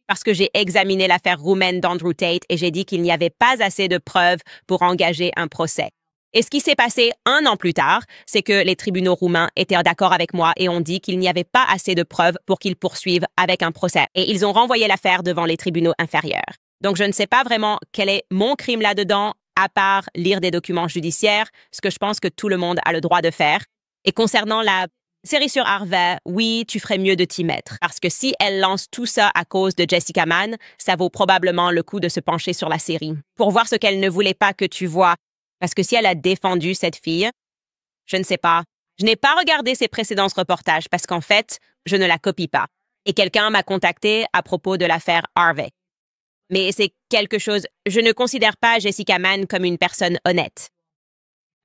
Parce que j'ai examiné l'affaire roumaine d'Andrew Tate et j'ai dit qu'il n'y avait pas assez de preuves pour engager un procès. Et ce qui s'est passé 1 an plus tard, c'est que les tribunaux roumains étaient d'accord avec moi et ont dit qu'il n'y avait pas assez de preuves pour qu'ils poursuivent avec un procès. Et ils ont renvoyé l'affaire devant les tribunaux inférieurs. Donc, je ne sais pas vraiment quel est mon crime là-dedans, à part lire des documents judiciaires, ce que je pense que tout le monde a le droit de faire. Et concernant la série sur Harvey, oui, tu ferais mieux de t'y mettre. Parce que si elle lance tout ça à cause de Jessica Mann, ça vaut probablement le coup de se pencher sur la série. Pour voir ce qu'elle ne voulait pas que tu vois. Parce que si elle a défendu cette fille, je ne sais pas. Je n'ai pas regardé ses précédents reportages parce qu'en fait, je ne la copie pas. Et quelqu'un m'a contacté à propos de l'affaire Harvey. Mais c'est quelque chose, je ne considère pas Jessica Mann comme une personne honnête.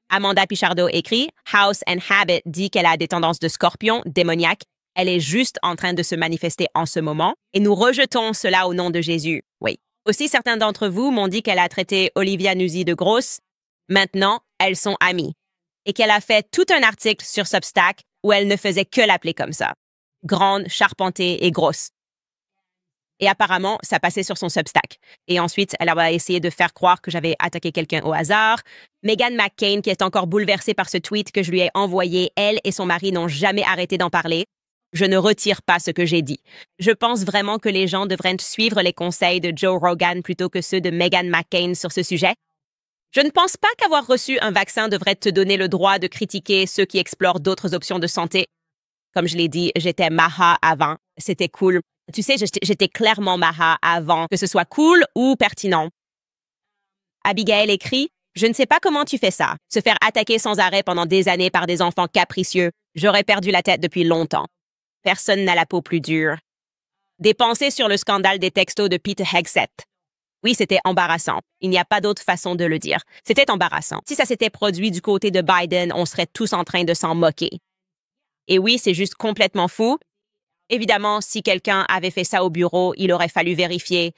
Amanda Pichardo écrit « House and Habit dit qu'elle a des tendances de scorpion, démoniaque. Elle est juste en train de se manifester en ce moment. Et nous rejetons cela au nom de Jésus. » Oui. Aussi, certains d'entre vous m'ont dit qu'elle a traité Olivia Nuzzi de grosse. Maintenant, elles sont amies. Et qu'elle a fait tout un article sur Substack où elle ne faisait que l'appeler comme ça. Grande, charpentée et grosse. Et apparemment, ça passait sur son Substack. Et ensuite, elle a essayé de faire croire que j'avais attaqué quelqu'un au hasard. Meghan McCain, qui est encore bouleversée par ce tweet que je lui ai envoyé, elle et son mari n'ont jamais arrêté d'en parler. Je ne retire pas ce que j'ai dit. Je pense vraiment que les gens devraient suivre les conseils de Joe Rogan plutôt que ceux de Meghan McCain sur ce sujet. Je ne pense pas qu'avoir reçu un vaccin devrait te donner le droit de critiquer ceux qui explorent d'autres options de santé. Comme je l'ai dit, j'étais maha avant. C'était cool. Tu sais, j'étais clairement maha avant, que ce soit cool ou pertinent. Abigail écrit « Je ne sais pas comment tu fais ça. Se faire attaquer sans arrêt pendant des années par des enfants capricieux. J'aurais perdu la tête depuis longtemps. Personne n'a la peau plus dure. » Des pensées sur le scandale des textos de Pete Hegseth. Oui, c'était embarrassant. Il n'y a pas d'autre façon de le dire. C'était embarrassant. Si ça s'était produit du côté de Biden, on serait tous en train de s'en moquer. Et oui, c'est juste complètement fou. Évidemment, si quelqu'un avait fait ça au bureau, il aurait fallu vérifier.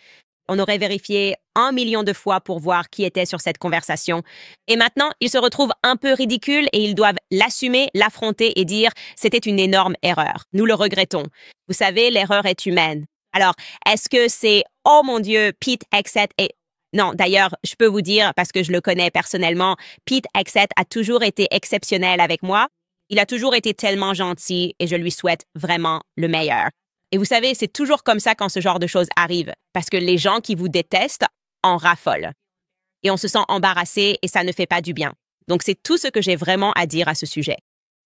On aurait vérifié 1 million de fois pour voir qui était sur cette conversation. Et maintenant, ils se retrouvent un peu ridicules et ils doivent l'assumer, l'affronter et dire « c'était une énorme erreur. Nous le regrettons. Vous savez, l'erreur est humaine. » Alors, est-ce que c'est « Oh mon Dieu, Pete Hegseth est… » Non, d'ailleurs, je peux vous dire, parce que je le connais personnellement, Pete Hegseth a toujours été exceptionnel avec moi. Il a toujours été tellement gentil et je lui souhaite vraiment le meilleur. Et vous savez, c'est toujours comme ça quand ce genre de choses arrive, parce que les gens qui vous détestent en raffolent. Et on se sent embarrassé et ça ne fait pas du bien. Donc, c'est tout ce que j'ai vraiment à dire à ce sujet.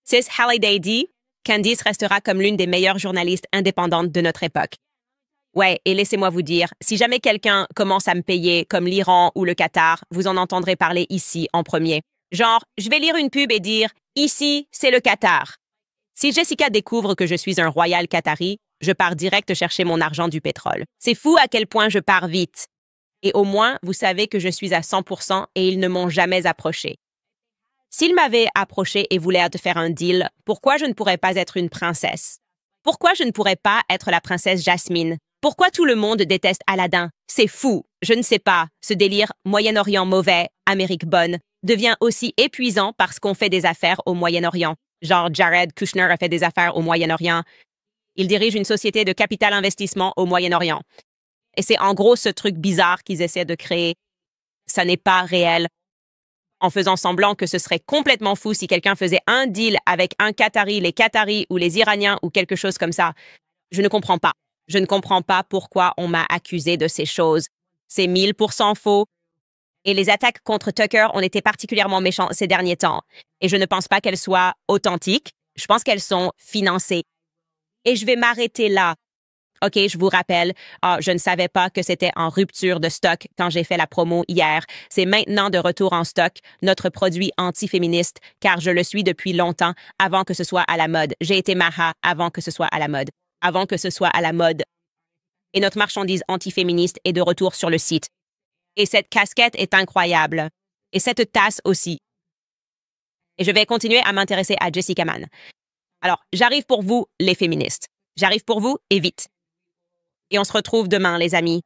Sis Halliday dit, Candice restera comme l'une des meilleures journalistes indépendantes de notre époque. Ouais, et laissez-moi vous dire, si jamais quelqu'un commence à me payer comme l'Iran ou le Qatar, vous en entendrez parler ici en premier. Genre, je vais lire une pub et dire « Ici, c'est le Qatar ». Si Jessica découvre que je suis un royal qatari, je pars direct chercher mon argent du pétrole. C'est fou à quel point je pars vite. Et au moins, vous savez que je suis à 100% et ils ne m'ont jamais approché. S'ils m'avaient approché et voulaient faire un deal, pourquoi je ne pourrais pas être une princesse? Pourquoi je ne pourrais pas être la princesse Jasmine? Pourquoi tout le monde déteste Aladdin? C'est fou. Je ne sais pas. Ce délire Moyen-Orient mauvais, Amérique bonne, devient aussi épuisant parce qu'on fait des affaires au Moyen-Orient. Genre Jared Kushner a fait des affaires au Moyen-Orient. Il dirige une société de capital investissement au Moyen-Orient. Et c'est en gros ce truc bizarre qu'ils essaient de créer. Ça n'est pas réel. En faisant semblant que ce serait complètement fou si quelqu'un faisait un deal avec un Qatari, les Qataris ou les Iraniens ou quelque chose comme ça. Je ne comprends pas. Je ne comprends pas pourquoi on m'a accusé de ces choses. C'est 1000% faux. Et les attaques contre Tucker ont été particulièrement méchantes ces derniers temps. Et je ne pense pas qu'elles soient authentiques. Je pense qu'elles sont financées. Et je vais m'arrêter là. OK, je vous rappelle, je ne savais pas que c'était en rupture de stock quand j'ai fait la promo hier. C'est maintenant de retour en stock, notre produit anti-féministe, car je le suis depuis longtemps, avant que ce soit à la mode. J'ai été Maha avant que ce soit à la mode. Avant que ce soit à la mode. Et notre marchandise anti-féministe est de retour sur le site. Et cette casquette est incroyable. Et cette tasse aussi. Et je vais continuer à m'intéresser à Jessica Mann. Alors, j'arrive pour vous, les féministes. J'arrive pour vous et vite. Et on se retrouve demain, les amis.